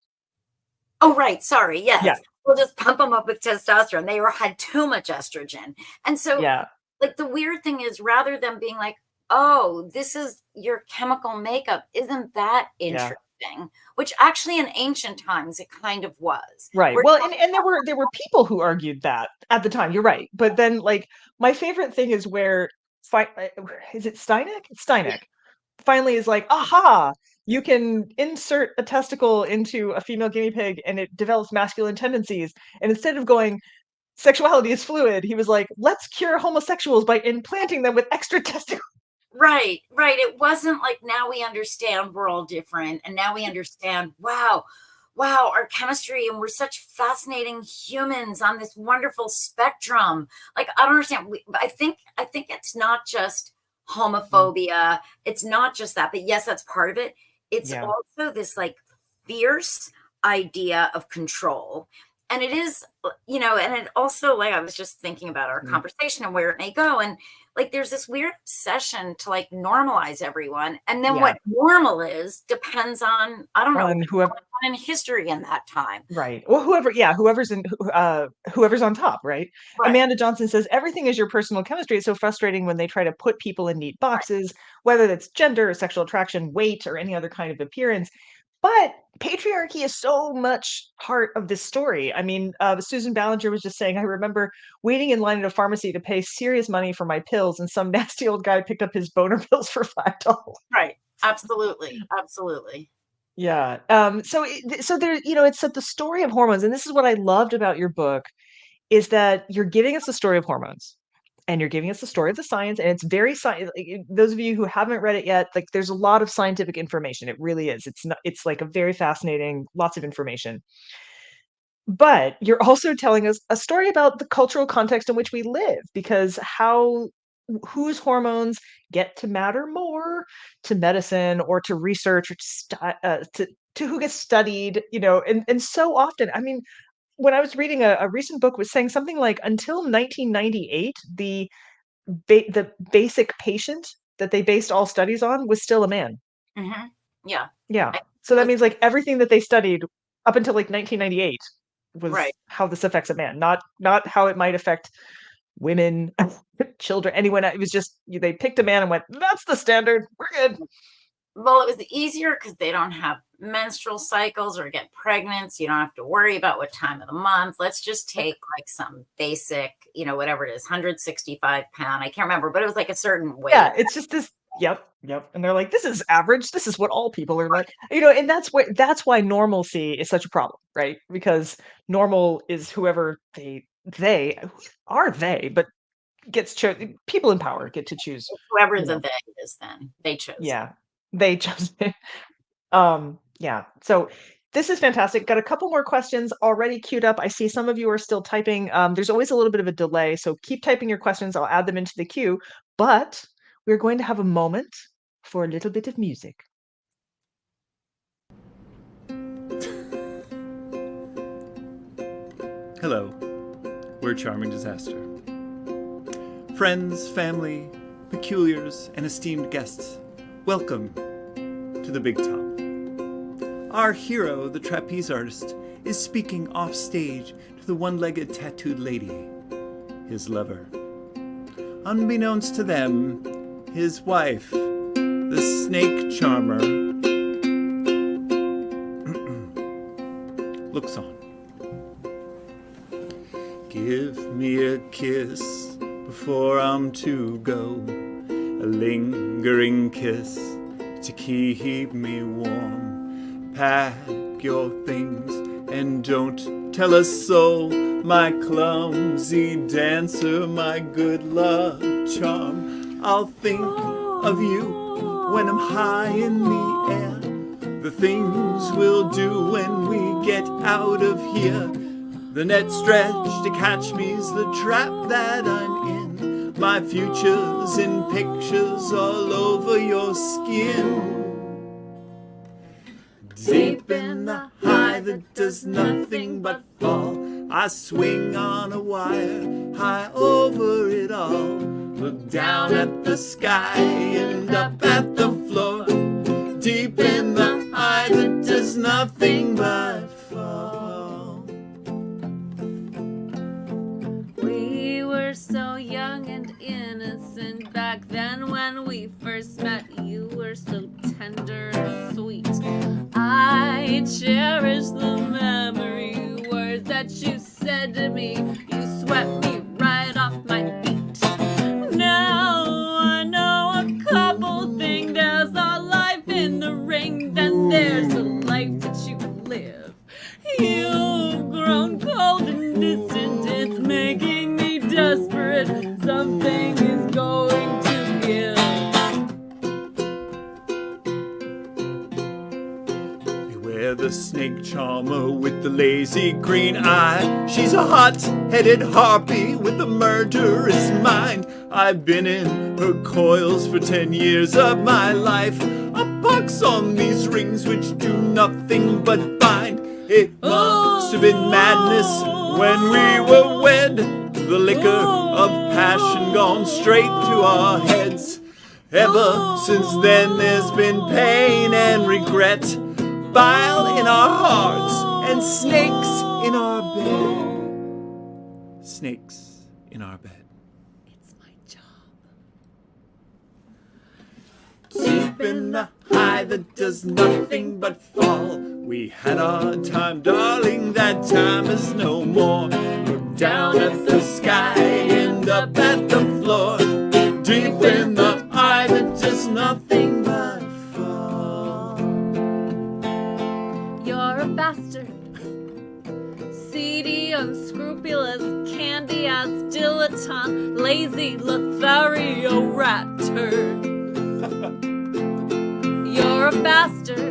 Oh, right. Sorry. Yes. Yeah. We'll just pump them up with testosterone. They had too much estrogen. And so like the weird thing is rather than being like, oh, this is your chemical makeup. Isn't that interesting? Which actually in ancient times, it kind of was. Right. Well, and there were people who argued that at the time. You're right. But then like my favorite thing is where, is it Steineck? Steineck finally is like, aha, you can insert a testicle into a female guinea pig and it develops masculine tendencies. And instead of going, sexuality is fluid, he was like, let's cure homosexuals by implanting them with extra testicles. Right. It wasn't like now we understand we're all different. And now we understand, wow, our chemistry, and we're such fascinating humans on this wonderful spectrum. Like, I don't understand. I think it's not just homophobia. It's not just that, but yes, that's part of it. It's also this like fierce idea of control. And it is, and it also, like, I was just thinking about our conversation and where it may go. And like, there's this weird obsession to like normalize everyone. And then what normal is depends on, I don't know, whoever in history in that time. Right. Well, whoever's on top, right? Amanda Johnson says, everything is your personal chemistry. It's so frustrating when they try to put people in neat boxes, whether that's gender or sexual attraction, weight, or any other kind of appearance. But patriarchy is so much part of this story. I mean, Susan Ballinger was just saying, I remember waiting in line at a pharmacy to pay serious money for my pills, and some nasty old guy picked up his boner pills for $5. Right. Absolutely. Yeah. So there, it's the story of hormones. And this is what I loved about your book, is that you're giving us the story of hormones. And you're giving us the story of the science, and it's very those of you who haven't read it yet, like there's a lot of scientific information. It really is. It's like a very fascinating, lots of information. But you're also telling us a story about the cultural context in which we live, because whose hormones get to matter more to medicine or to research or to who gets studied, and so often, I mean, when I was reading a recent book was saying something like until 1998, the basic patient that they based all studies on was still a man. Mm-hmm. Yeah. Yeah. So that means like everything that they studied up until like 1998 was how this affects a man, not how it might affect women, children, anyone. It was just they picked a man and went, that's the standard. We're good. Well, it was easier because they don't have menstrual cycles or get pregnant. So you don't have to worry about what time of the month. Let's just take like some basic, whatever it is, 165 pound. I can't remember, but it was like a certain weight. Yeah, it's just this. Yep. And they're like, this is average. This is what all people are like, and that's why normalcy is such a problem, right? Because normal is whoever they are, but gets chosen. People in power get to choose. Whoever the they is, then they chose. Yeah. They chose it. Yeah. So this is fantastic. Got a couple more questions already queued up. I see some of you are still typing. There's always a little bit of a delay, so keep typing your questions. I'll add them into the queue. But we're going to have a moment for a little bit of music. Hello. We're Charming Disaster. Friends, family, peculiars, and esteemed guests, welcome to the Big Top. Our hero, the trapeze artist, is speaking off stage to the one-legged tattooed lady, his lover. Unbeknownst to them, his wife, the snake charmer, looks on. Give me a kiss before I'm to go, a lingering kiss to keep me warm. Pack your things and don't tell a soul, my clumsy dancer, my good luck charm. I'll think of you when I'm high in the air, the things we'll do when we get out of here. The net stretched to catch me's the trap that I'm in. My future's in pictures all over your skin. Deep in the high that does nothing but fall, I swing on a wire high over it all. Look down at the sky and up at the floor. Deep in the high that does nothing but fall. We were so young and innocent back then when we first met. You were so tender and sweet. I cherish the memory words that you said to me. You swept me right off my feet. Now I know a couple things. There's a life in the ring, then there's a life that you live. You've grown cold and distant. It's making me desperate. Something is going to give. Beware the snake charmer with the lazy green eye. She's a hot-headed harpy with a murderous mind. I've been in her coils for 10 years of my life. A pox on these rings which do nothing but bind. It must have been madness when we were wed. The liquor of passion gone straight to our heads. Ever since then there's been pain and regret, bile in our hearts and snakes in our bed. Snakes in our bed. It's my job. Deep in the high that does nothing but fall. We had our time, darling, that time is no more. Look down at the sky and up at the floor. Deep in the high that does nothing but fall. You're a bastard. Seedy, unscrupulous, candy-ass dilettante, lazy Lothario rat turd. You're a bastard.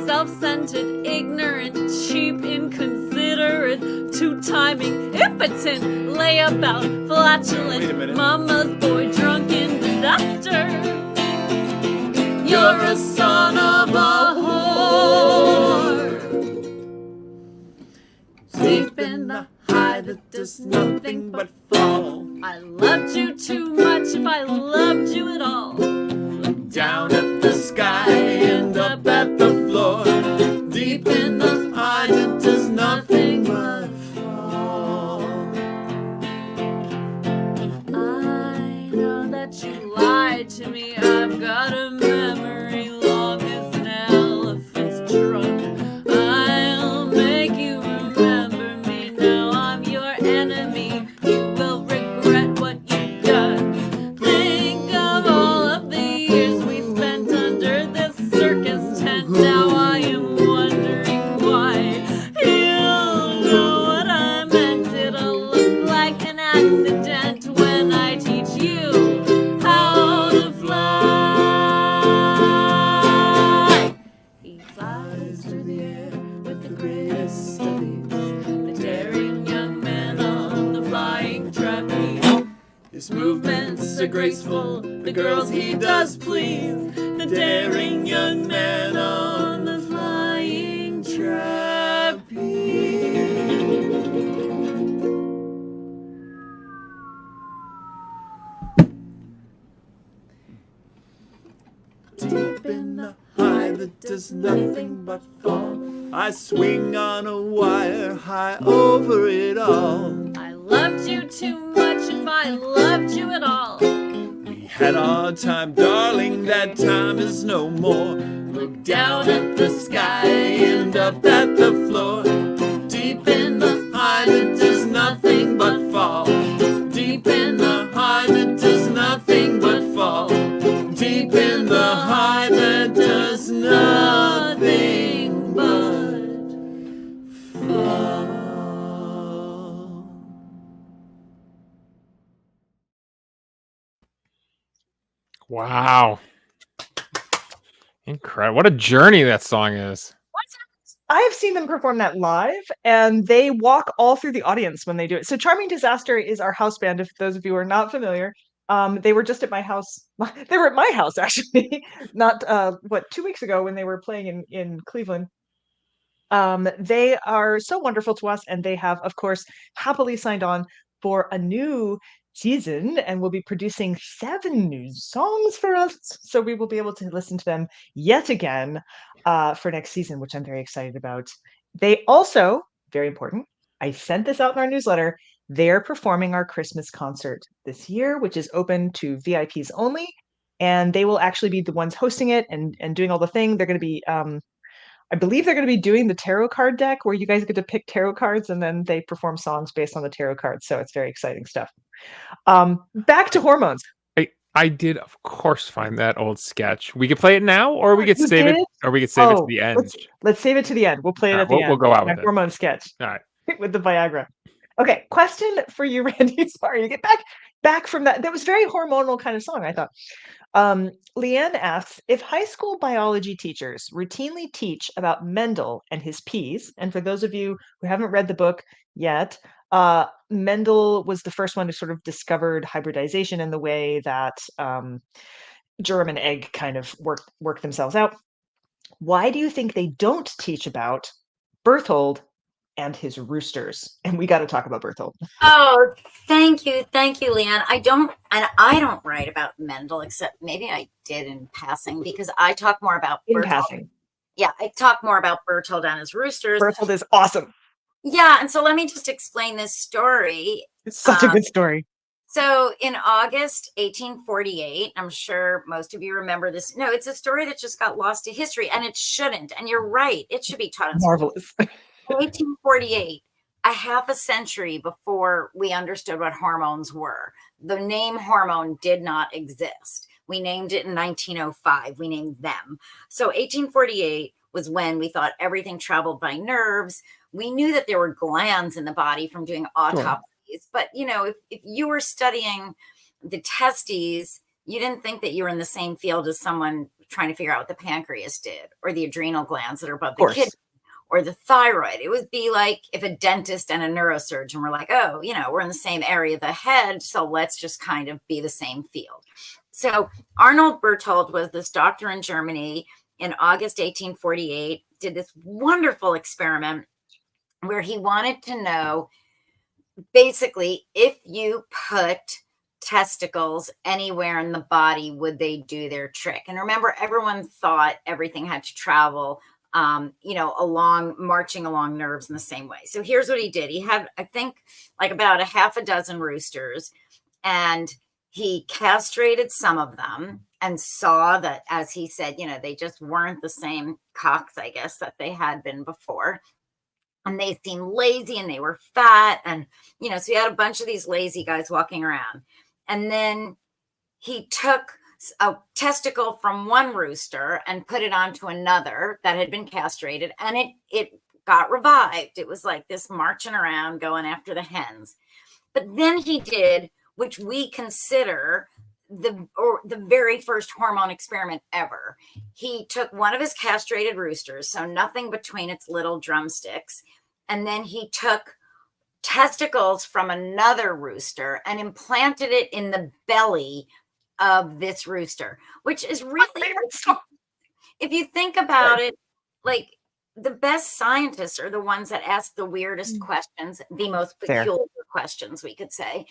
Self-centered, ignorant, cheap, inconsiderate, two-timing, impotent, layabout, flatulent, mama's boy, drunken disaster. You're a son of a whore. Deep in the high that does nothing but fall. I loved you too much if I loved you at all. Look down at the sky and up at the floor. Deep in the high that does nothing but fall. I know that you lied to me. I've got a memory long as an elephant's trunk. I'll make you remember me. Now I'm your enemy. You will regret what you've done. Think of all of the years we spent under this circus tent. Now I am wondering why. You'll know what I meant. It'll look like an accident when I teach you how to fly. He flies through the air with the greatest of ease. The daring young man on the flying trapeze. His movements are graceful, the girls he does please. The daring young man on the flying trapeze. Deep in the high that does nothing but fall. I swing on a wire high over it all. I loved you too much if I loved you at all. We had our time, darling, that time is no more. Look down at the sky and up at the floor. Deep in the high that does nothing but fall. Deep in the high that does nothing but fall. Deep in the high that does nothing but fall. Wow. Incredible. What a journey that song is. I have seen them perform that live, and they walk all through the audience when they do it. So Charming Disaster is our house band, if those of you are not familiar. They were just at my house. They were at my house, actually, not 2 weeks ago when they were playing in Cleveland. They are so wonderful to us, and they have, of course, happily signed on for a new season and will be producing 7 new songs for us. So we will be able to listen to them yet again for next season, which I'm very excited about. They also, very important, I sent this out in our newsletter, they're performing our Christmas concert this year, which is open to VIPs only. And they will actually be the ones hosting it and doing all the thing. They're going to be I believe they're going to be doing the tarot card deck where you guys get to pick tarot cards and then they perform songs based on the tarot cards. So it's very exciting stuff. Back to hormones. I did, of course, find that old sketch. We could play it now, or we could You save it, did? or we could save it to the end. Let's save it to the end. We'll play it All right, at the end. we'll go out My with it. hormone sketch All right. with the Viagra. Okay, question for you, Randy. Sorry to get back from that. That was very hormonal kind of song, I thought. Leanne asks, if high school biology teachers routinely teach about Mendel and his peas, and for those of you who haven't read the book yet, Mendel was the first one who sort of discovered hybridization in the way that germ and egg kind of work themselves out. Why do you think they don't teach about Berthold and his roosters? And we got to talk about Berthold. Oh, thank you, Leanne. I don't write about Mendel, except maybe I did in passing, because I talk more about Passing. Yeah, I talk more about Berthold and his roosters. Berthold is awesome. Yeah, and so let me just explain this story. It's such a good story. So in August 1848, I'm sure most of you remember this. No, it's a story that just got lost to history, and it shouldn't. And you're right, it should be taught in school. Marvelous. 1848, a half a century before we understood what hormones were. The name hormone did not exist. We named it in 1905. We named them. So 1848 was when we thought everything traveled by nerves. We knew that there were glands in the body from doing autopsies. Sure. But, you know, if you were studying the testes, you didn't think that you were in the same field as someone trying to figure out what the pancreas did, or the adrenal glands that are above the kidney, or the thyroid. It would be like if a dentist and a neurosurgeon were like, oh, you know, we're in the same area of the head, so let's just kind of be the same field. So Arnold Berthold was this doctor in Germany in August 1848, did this wonderful experiment where he wanted to know, basically, if you put testicles anywhere in the body, would they do their trick? And remember, everyone thought everything had to travel marching along nerves in the same way. So here's what he did. He had, I think, like about a half a dozen roosters, and he castrated some of them and saw that, as he said, you know, they just weren't the same cocks, I guess, that they had been before. And they seemed lazy and they were fat. And, you know, so he had a bunch of these lazy guys walking around. And then he took a testicle from one rooster and put it onto another that had been castrated, and it got revived. It was like this marching around going after the hens. But then he did, which we consider the very first hormone experiment ever. He took one of his castrated roosters, so nothing between its little drumsticks, and then he took testicles from another rooster and implanted it in the belly of this rooster, which is really, if you think about it, like, the best scientists are the ones that ask the weirdest questions, the most peculiar questions, we could say.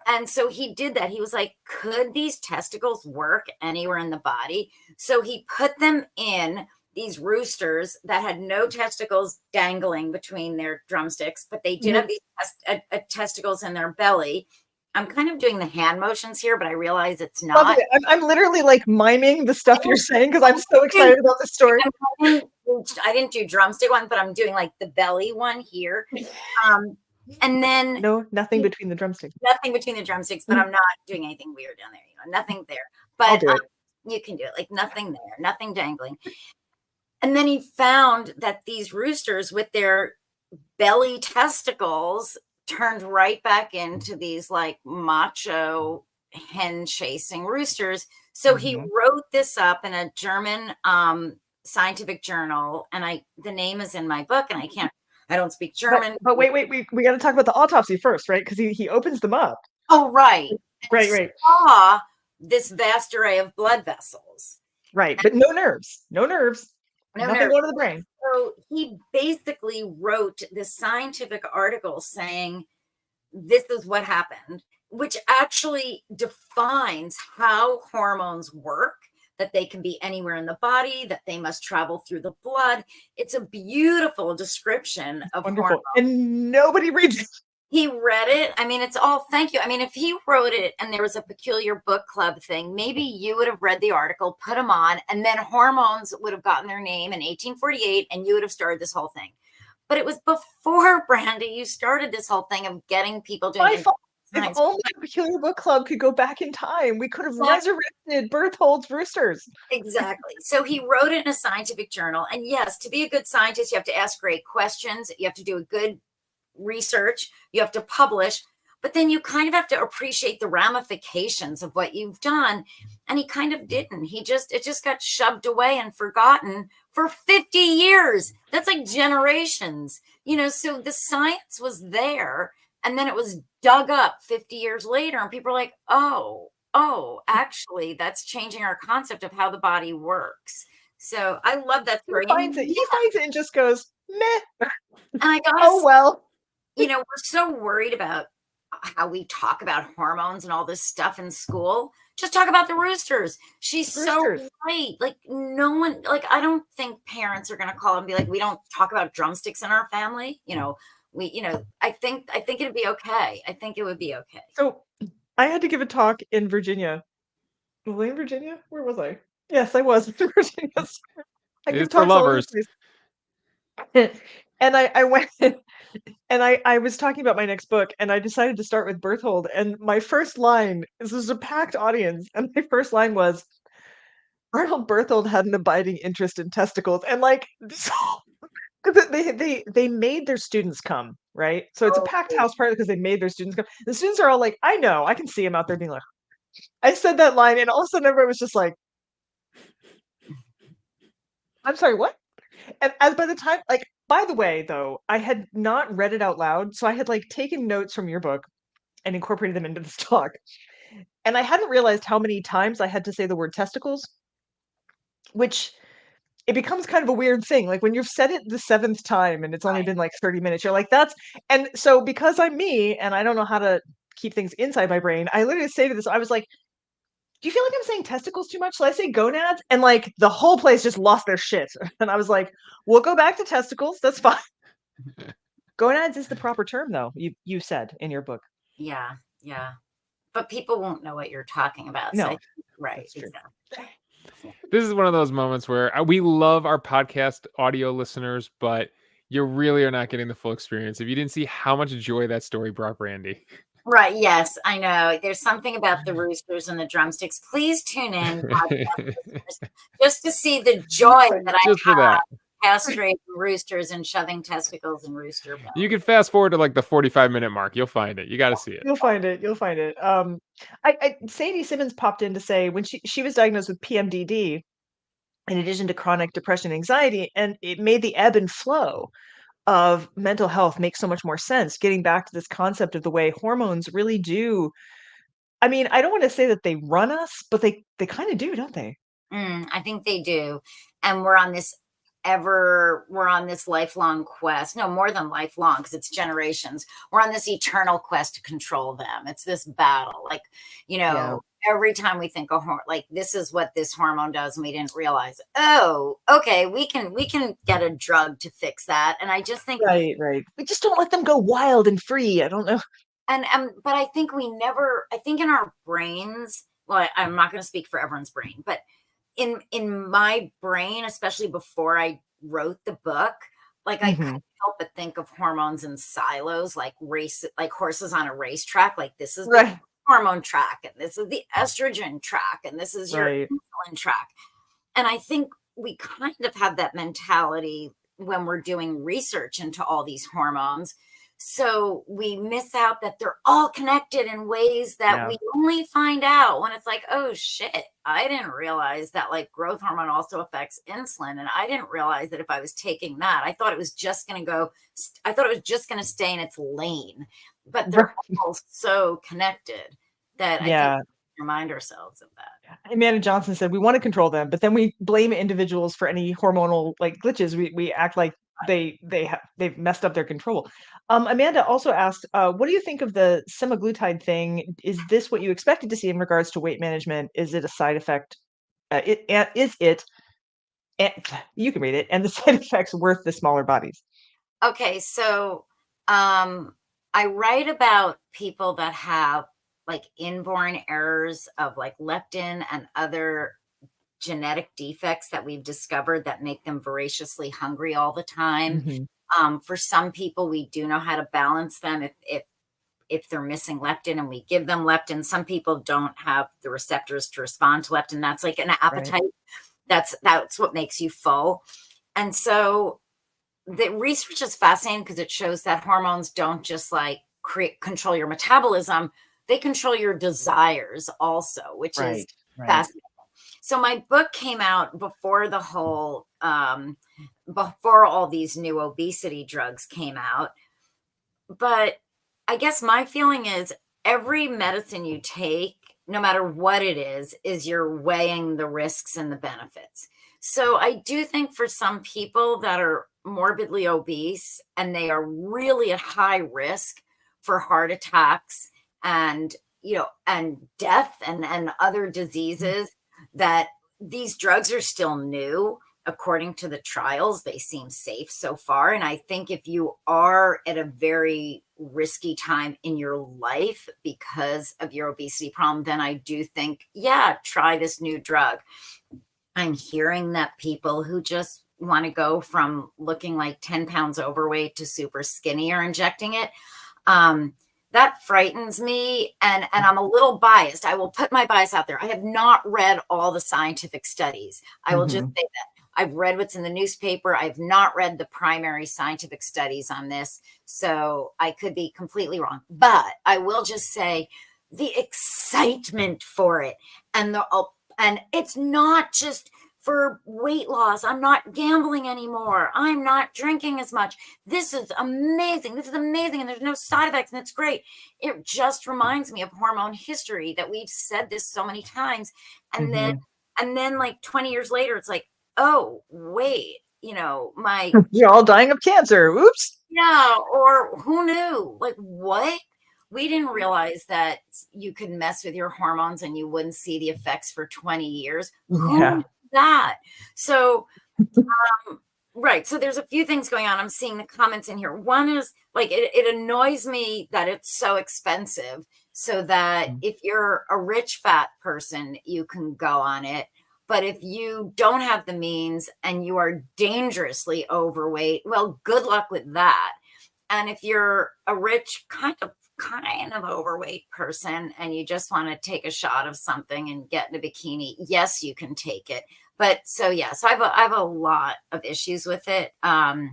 And so he did that. He was like, could these testicles work anywhere in the body? So he put them in these roosters that had no testicles dangling between their drumsticks, but they did have these testicles in their belly. I'm kind of doing the hand motions here, but I realize it's not. I'm literally like miming the stuff you're saying because I'm so excited about the story. I didn't do drumstick one, but I'm doing like the belly one here. And then nothing between the drumsticks. Nothing between the drumsticks, but I'm not doing anything weird down there. You know, nothing there. But you can do it. Like nothing there, nothing dangling. And then he found that these roosters with their belly testicles turned right back into these like macho hen chasing roosters. So he wrote this up in a German scientific journal, and the name is in my book, and I don't speak German. But wait, we got to talk about the autopsy first, right? Because he opens them up. Oh, right. Right. Saw this vast array of blood vessels. Right, but no nerves. Nothing nerves. going to the brain. So he basically wrote this scientific article saying, this is what happened, which actually defines how hormones work, that they can be anywhere in the body, that they must travel through the blood. It's a beautiful description of hormones. And nobody reads it. He read it. I mean, it's all, thank you. I mean, if he wrote it and there was a peculiar book club thing, maybe you would have read the article, put them on, and then hormones would have gotten their name in 1848 and you would have started this whole thing. But it was before, Brandy, you started this whole thing of getting people doing My fault. If only the Peculiar Book Club could go back in time, we could have resurrected Berthold's roosters. Exactly. So he wrote it in a scientific journal. And yes, to be a good scientist, you have to ask great questions. You have to do a good research. You have to publish. But then you kind of have to appreciate the ramifications of what you've done. And he kind of didn't. It just got shoved away and forgotten for 50 years. That's like generations. So the science was there. And then it was dug up 50 years later, and people are like, oh, actually, that's changing our concept of how the body works. So I love that story. He finds it and just goes, meh. And I got, oh, well. We're so worried about how we talk about hormones and all this stuff in school. Just talk about the roosters. She's so right. Like, no one, I don't think parents are going to call and be like, we don't talk about drumsticks in our family. I think it'd be okay. I think it would be okay. So I had to give a talk in Virginia. Was I in Virginia? Where was I? Yes, I was in Virginia. I give talks all over the place. And I went and I was talking about my next book, and I decided to start with Berthold. And my first line, this was a packed audience, and my first line was, Arnold Berthold had an abiding interest in testicles. And they made their students come, right? So it's a packed house partly because they made their students come. The students are all like, I know, I can see them out there being like, I said that line, and all of a sudden everybody was just like, I'm sorry, what? And as by the time, by the way, though, I had not read it out loud, so I had taken notes from your book and incorporated them into this talk. And I hadn't realized how many times I had to say the word testicles, which it becomes kind of a weird thing. Like when you've said it the 7th time and it's only been 30 minutes, you're like, and so because I'm me and I don't know how to keep things inside my brain, I literally say to this, I was like, do you feel like I'm saying testicles too much? Shall I say gonads? And the whole place just lost their shit. And I was like, we'll go back to testicles. That's fine. Gonads is the proper term, though, you said in your book. Yeah. But people won't know what you're talking about. No. So right. Exactly. This is one of those moments where we love our podcast audio listeners, but you really are not getting the full experience if you didn't see how much joy that story brought Randi. Right. Yes, I know. There's something about the roosters and the drumsticks. Please tune in just to see the joy that I have castrating roosters and shoving testicles in rooster milk. You can fast forward to the 45-minute mark. You'll find it. You got to see it. You'll find it. Sadie Simmons popped in to say when she was diagnosed with PMDD, in addition to chronic depression and anxiety, and it made the ebb and flow of mental health make so much more sense, getting back to this concept of the way hormones really do. I mean, I don't want to say that they run us, but they kind of do, don't they? I think they do. And we're on this lifelong quest. No, more than lifelong, because it's generations. We're on this eternal quest to control them. It's this battle. Every time we think this is what this hormone does, and we didn't realize, oh, okay, we can get a drug to fix that. And I just think right. We just don't let them go wild and free. I don't know. And but I think I think in our brains, well, I'm not going to speak for everyone's brain, but in my brain, especially before I wrote the book, I couldn't help but think of hormones in silos, like horses on a racetrack. This is the hormone track, and this is the estrogen track, and this is your insulin track. And I think we kind of have that mentality when we're doing research into all these hormones. So we miss out that they're all connected in ways that Yeah. we only find out when it's like, oh shit, I didn't realize that like growth hormone also affects insulin. And I didn't realize that if I was taking that, I thought it was just going to stay in its lane. But they're all so connected that I think we remind ourselves of that. Amanda Johnson said we want to control them, but then we blame individuals for any hormonal like glitches. We act like they've messed up their control. Amanda also asked, what do you think of the semaglutide thing? Is this what you expected to see in regards to weight management? Is it a side effect? You can read it, and the side effects worth the smaller bodies? Okay, so I write about people that have like inborn errors of like leptin and other genetic defects that we've discovered that make them voraciously hungry all the time. For some people, we do know how to balance them if they're missing leptin, and we give them leptin. Some people don't have the receptors to respond to leptin. That's like an appetite. Right. That's what makes you full. And so the research is fascinating because it shows that hormones don't just like control your metabolism, they control your desires also, which is fascinating. So my book came out before the whole, before all these new obesity drugs came out. But I guess my feeling is every medicine you take, no matter what it is you're weighing the risks and the benefits. So I do think for some people that are morbidly obese and they are really at high risk for heart attacks and, and death and other diseases, that these drugs are still new. According to the trials, they seem safe so far. And I think if you are at a very risky time in your life because of your obesity problem, then I do think, try this new drug. I'm hearing that people who just want to go from looking like 10 pounds overweight to super skinny are injecting it. That frightens me. And I'm a little biased. I will put my bias out there. I have not read all the scientific studies. I will just say that. I've read what's in the newspaper. I've not read the primary scientific studies on this. So I could be completely wrong. But I will just say the excitement for it. And it's not just for weight loss. I'm not gambling anymore. I'm not drinking as much. This is amazing. This is amazing. And there's no side effects. And it's great. It just reminds me of hormone history that we've said this so many times. And then like 20 years later, it's like, oh, wait, you're all dying of cancer. Oops. Yeah. Or who knew? Like, what? We didn't realize that you could mess with your hormones and you wouldn't see the effects for 20 years. Who knew that? So, right. So there's a few things going on. I'm seeing the comments in here. One is like, it annoys me that it's so expensive so that if you're a rich fat person, you can go on it. But if you don't have the means and you are dangerously overweight, well, good luck with that. And if you're a rich kind of overweight person and you just want to take a shot of something and get in a bikini, yes, you can take it. But so I have a lot of issues with it. But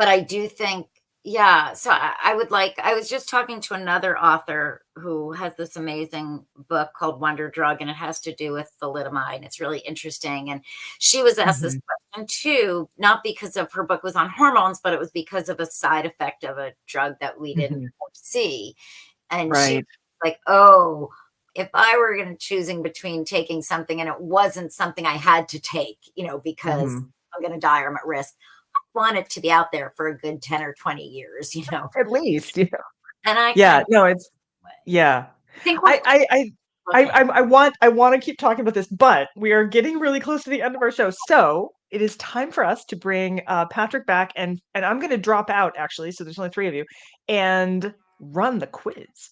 I do think, so I was just talking to another author who has this amazing book called Wonder Drug, and it has to do with thalidomide. And it's really interesting. And she was asked this question too, not because of her book was on hormones, but it was because of a side effect of a drug that we didn't see. And she was like, oh, if I were choosing between taking something and it wasn't something I had to take, because I'm going to die or I'm at risk, want it to be out there for a good 10 or 20 years, at least, And I think I want to keep talking about this, but we are getting really close to the end of our show. So it is time for us to bring Patrick back, and I'm going to drop out actually. So there's only 3 of you, and run the quiz.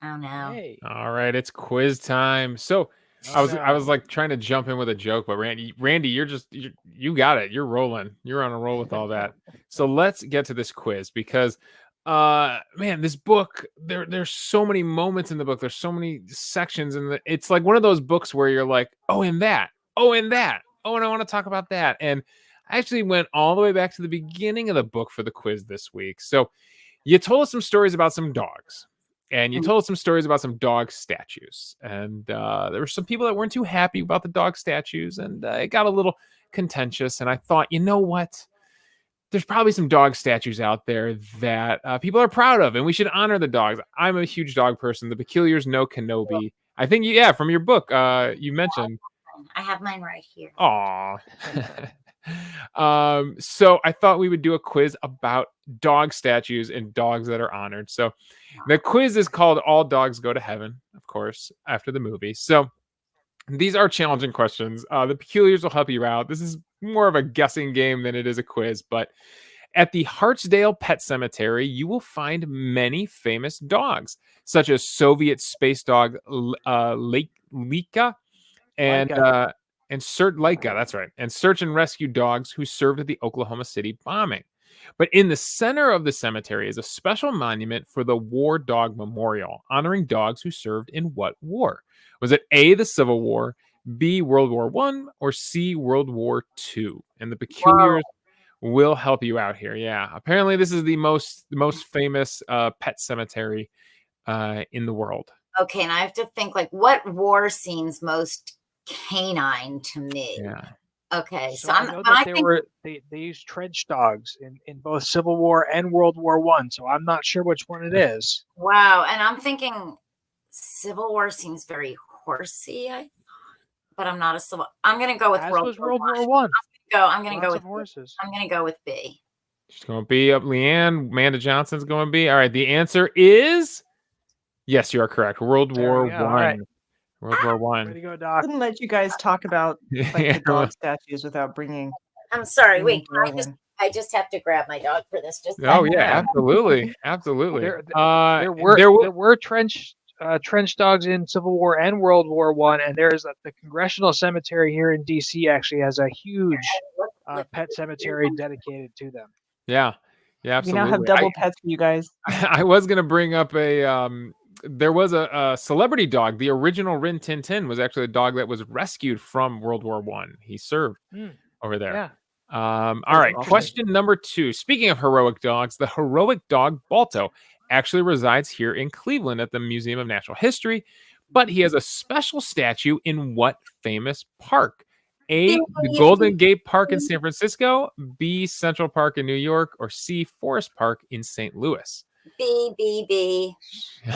Oh no! Hey. All right, it's quiz time. So I was like trying to jump in with a joke, but Randy, you got it. You're rolling. You're on a roll with all that. So let's get to this quiz because, man, this book, there's so many moments in the book. There's so many sections it's like one of those books where you're like, oh, and that, oh, and that, oh, and I want to talk about that. And I actually went all the way back to the beginning of the book for the quiz this week. So You told us some stories about some dogs. And you Mhm. told us some stories about some dog statues. And there were some people that weren't too happy about the dog statues. And it got a little contentious. And I thought, you know what? There's probably some dog statues out there that people are proud of. And we should honor the dogs. I'm a huge dog person. The Peculiars know Kenobi. I think, yeah, from your book, you mentioned. I have mine right here. Aw. So I thought we would do a quiz about dog statues and dogs that are honored. So the quiz is called All Dogs Go to Heaven, of course, after the movie. So these are challenging questions. The Peculiars will help you out. This is more of a guessing game than it is a quiz, but at the Hartsdale Pet Cemetery, you will find many famous dogs, such as Soviet space dog Leica and Leica, that's right, and search and rescue dogs who served at the Oklahoma City bombing. But in the center of the cemetery is a special monument for the War Dog Memorial, honoring dogs who served in what war? Was it A, the Civil War, B, World War I, or C, World War II? And the Peculiars will help you out here. Yeah, apparently this is the most famous pet cemetery in the world. Okay, and I have to think, like, what war seems most canine to me? Yeah. Okay, So so I know that they used trench dogs in both Civil War and World War One. So I'm not sure which one it is. Wow, and I'm thinking Civil War seems very horsey, but I'm not a civil. I'm gonna go with World War One. I'm gonna go with horses. I'm gonna go with B. She's going to be up. Leanne, Amanda Johnson's going to be. All right, the answer is yes, you are correct. World War One. Right. World War Way One. to go, I Doc. wouldn't let you guys talk about like the dog statues without bringing. I'm sorry. Wait, Brimming. I just have to grab my dog for this. Just Oh yeah, absolutely, absolutely. There were trench dogs in Civil War and World War One, and there's the Congressional Cemetery here in D.C. actually has a huge pet cemetery dedicated to them. Yeah, absolutely. We now have double pets for you guys. I was going to bring up there was a celebrity dog. The original Rin Tin Tin was actually a dog that was rescued from World War One. He served over there. Yeah. All right, question number 2. Speaking of heroic dogs, the heroic dog Balto actually resides here in Cleveland at the Museum of Natural History, but he has a special statue in what famous park? A, the Golden Gate Park in San Francisco, B, Central Park in New York, or C, Forest Park in St. Louis? B. All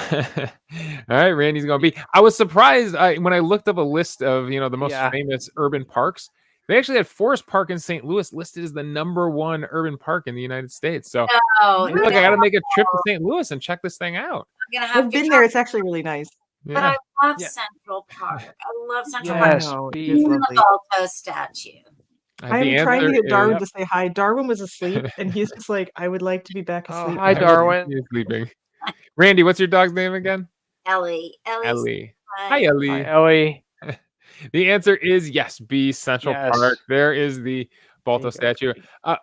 right, Randy's going to be. I was surprised when I looked up a list of, the most famous urban parks. They actually had Forest Park in St. Louis listed as the #1 urban park in the United States. So I got to make a trip to St. Louis and check this thing out. I've been there. It's actually really nice. But I love Central Park. I love Central Park. Yes, Even the Balto statue. I'm trying to get Darwin to say hi. Darwin was asleep, and he's just like, I would like to be back asleep. Hi, Darwin. He's sleeping. Randy, what's your dog's name again? Ellie. Hi, Ellie. Hi, Ellie. The answer is yes, B, Central Park. There is the Balto statue.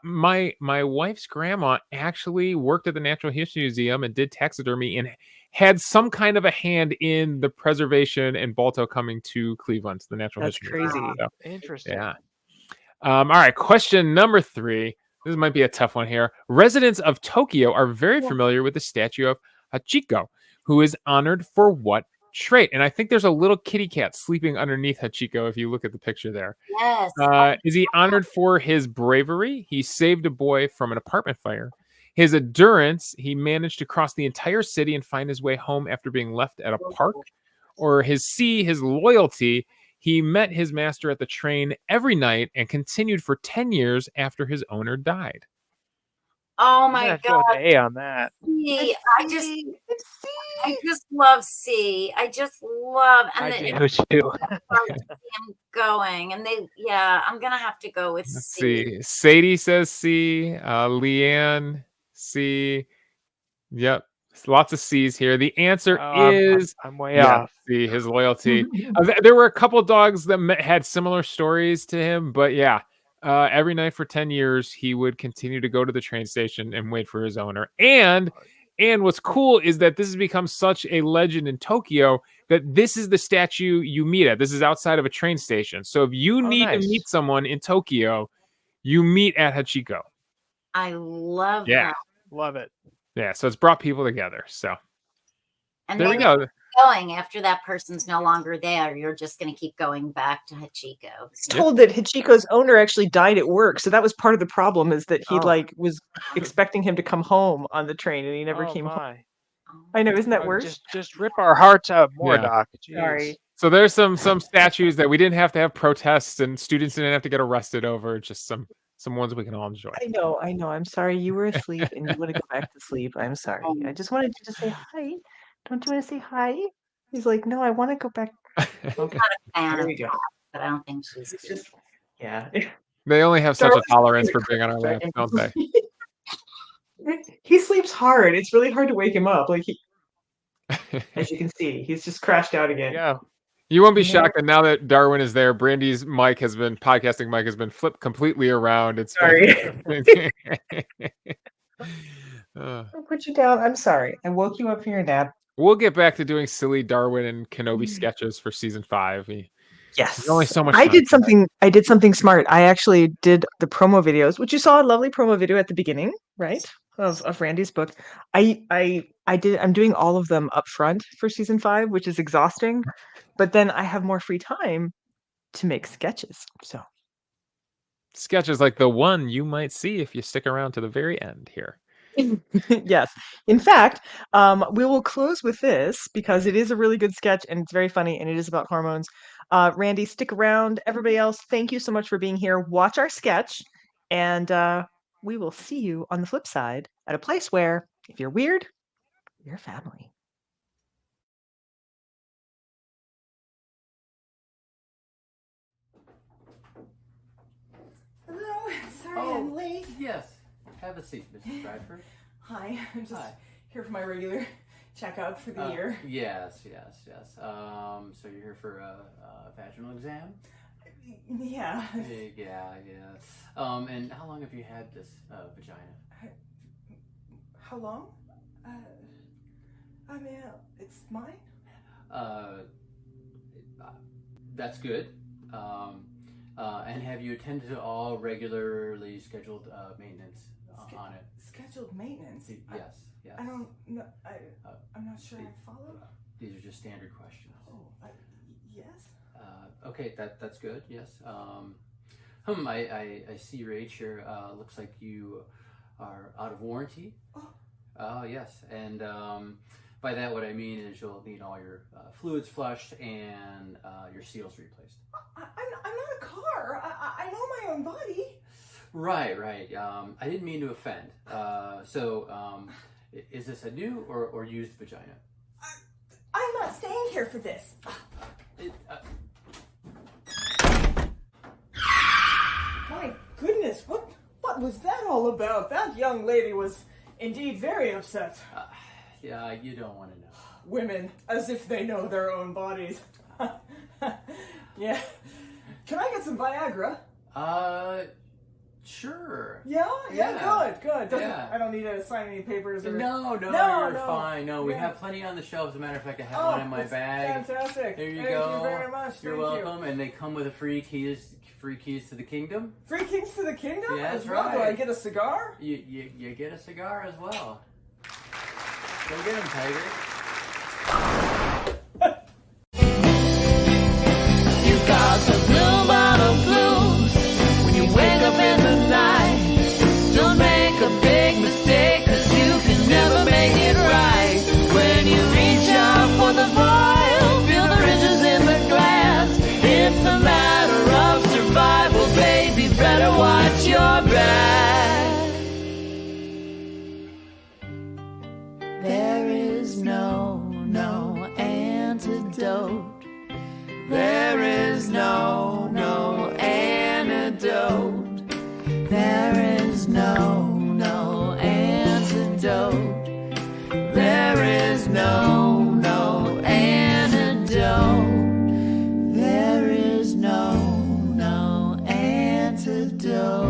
My wife's grandma actually worked at the Natural History Museum and did taxidermy and had some kind of a hand in the preservation and Balto coming to Cleveland, to the Natural History Museum. That's crazy. So, interesting. Yeah. All right, question number 3. This might be a tough one here. Residents of Tokyo are very familiar with the statue of Hachiko, who is honored for what trait? And I think there's a little kitty cat sleeping underneath Hachiko if you look at the picture there. Yes. Is he honored for his bravery? He saved a boy from an apartment fire. His endurance, he managed to cross the entire city and find his way home after being left at a park. Or his C, his loyalty, he met his master at the train every night and continued for 10 years after his owner died. Oh my God. A on that. C. I just love C. I just love I do too. I'm going and I'm gonna have to go with Let's C. see. Sadie says C. Leanne, C. Yep. Lots of C's here. The answer is I'm way off. C, his loyalty. There were a couple dogs that had similar stories to him, but every night for 10 years, he would continue to go to the train station and wait for his owner. And what's cool is that this has become such a legend in Tokyo that this is the statue you meet at. This is outside of a train station. So if you need to meet someone in Tokyo, you meet at Hachiko. I love that. Love it. Yeah, so it's brought people together. So And there then we you're go. going after that person's no longer there. You're just going to keep going back to Hachiko. was told that Hachiko's owner actually died at work, so that was part of the problem. Is that he Oh. like was expecting him to come home on the train, and he never Oh came home. my. I know, isn't that Oh, worse? just rip our hearts out more, Yeah. Doc. Jeez. Sorry. So there's some statues that we didn't have to have protests and students didn't have to get arrested over. Just some ones we can all enjoy. I know. I'm sorry you were asleep and you want to go back to sleep. I'm sorry. I just wanted you to say hi. Don't you want to say hi? He's like, no, I want to go back. Okay. Fan There of we go. that, but I don't think she's. It's just, yeah. They only have such a Darwin's tolerance really for being on our laps, don't they? He sleeps hard. It's really hard to wake him up. Like as you can see, he's just crashed out again. Yeah. You won't be You know- shocked that now that Darwin is there, Brandy's podcasting mic has been flipped completely around. It's Sorry. Uh, I'll put you down. I'm sorry. I woke you up from your nap. we'll get back to doing silly Darwin and Kenobi sketches for season 5. Yes. There's only so much I time did for that. something. I did something smart. I actually did the promo videos, which you saw a lovely promo video at the beginning, right? Of Randy's book. I'm doing all of them up front for season 5, which is exhausting. But then I have more free time to make sketches. So Sketches like the one you might see if you stick around to the very end here. yes. In fact, we will close with this because it is a really good sketch and it's very funny and it is about hormones. Randy, stick around. Everybody else, thank you so much for being here. Watch our sketch and we will see you on the flip side at a place where if you're weird, you're family. Hello, sorry I'm late. Yes. Have a seat, Mrs. Bradford. Hi, I'm just Hi. here for my regular checkup for the year. Yes. So you're here for a vaginal exam? Yeah. Yeah. And how long have you had this vagina? How long? I mean, it's mine. That's good. And have you attended to all regularly scheduled maintenance on it? Scheduled maintenance. Yes. I don't know. I'm not sure I follow. These are just standard questions. Oh, yes. Okay, that's good. Yes. I see your age here. Looks like you are out of warranty. Oh, yes. And by that, what I mean is you'll need all your fluids flushed and your seals replaced. I'm not a car. I know my own body. Right. I didn't mean to offend. Is this a new or used vagina? I'm not staying here for this. My goodness, what was that all about? That young lady was indeed very upset. Yeah, you don't want to know. Women, as if they know their own bodies. Yeah. Can I get some Viagra? Sure. Yeah, good. Yeah. I don't need to sign any papers or... No, you're fine. No, we have plenty on the shelves. As a matter of fact, I have one in my that's bag. Fantastic. There you Thank go. you very much. You're Thank welcome. And they come with a free keys to the kingdom. Free keys to the kingdom? Yeah, as that's well? Do I right. get a cigar? You get a cigar as well. Go get him, Tiger. You got the blue bottle blues when you wake up in the night. Don't make a big mistake, 'cause you can never make it right. When you reach out for the vial, feel the ridges in the glass. It's a matter of survival, baby, better watch your back. There is no antidote. There is no antidote. There is no antidote. There is no antidote. There is no antidote.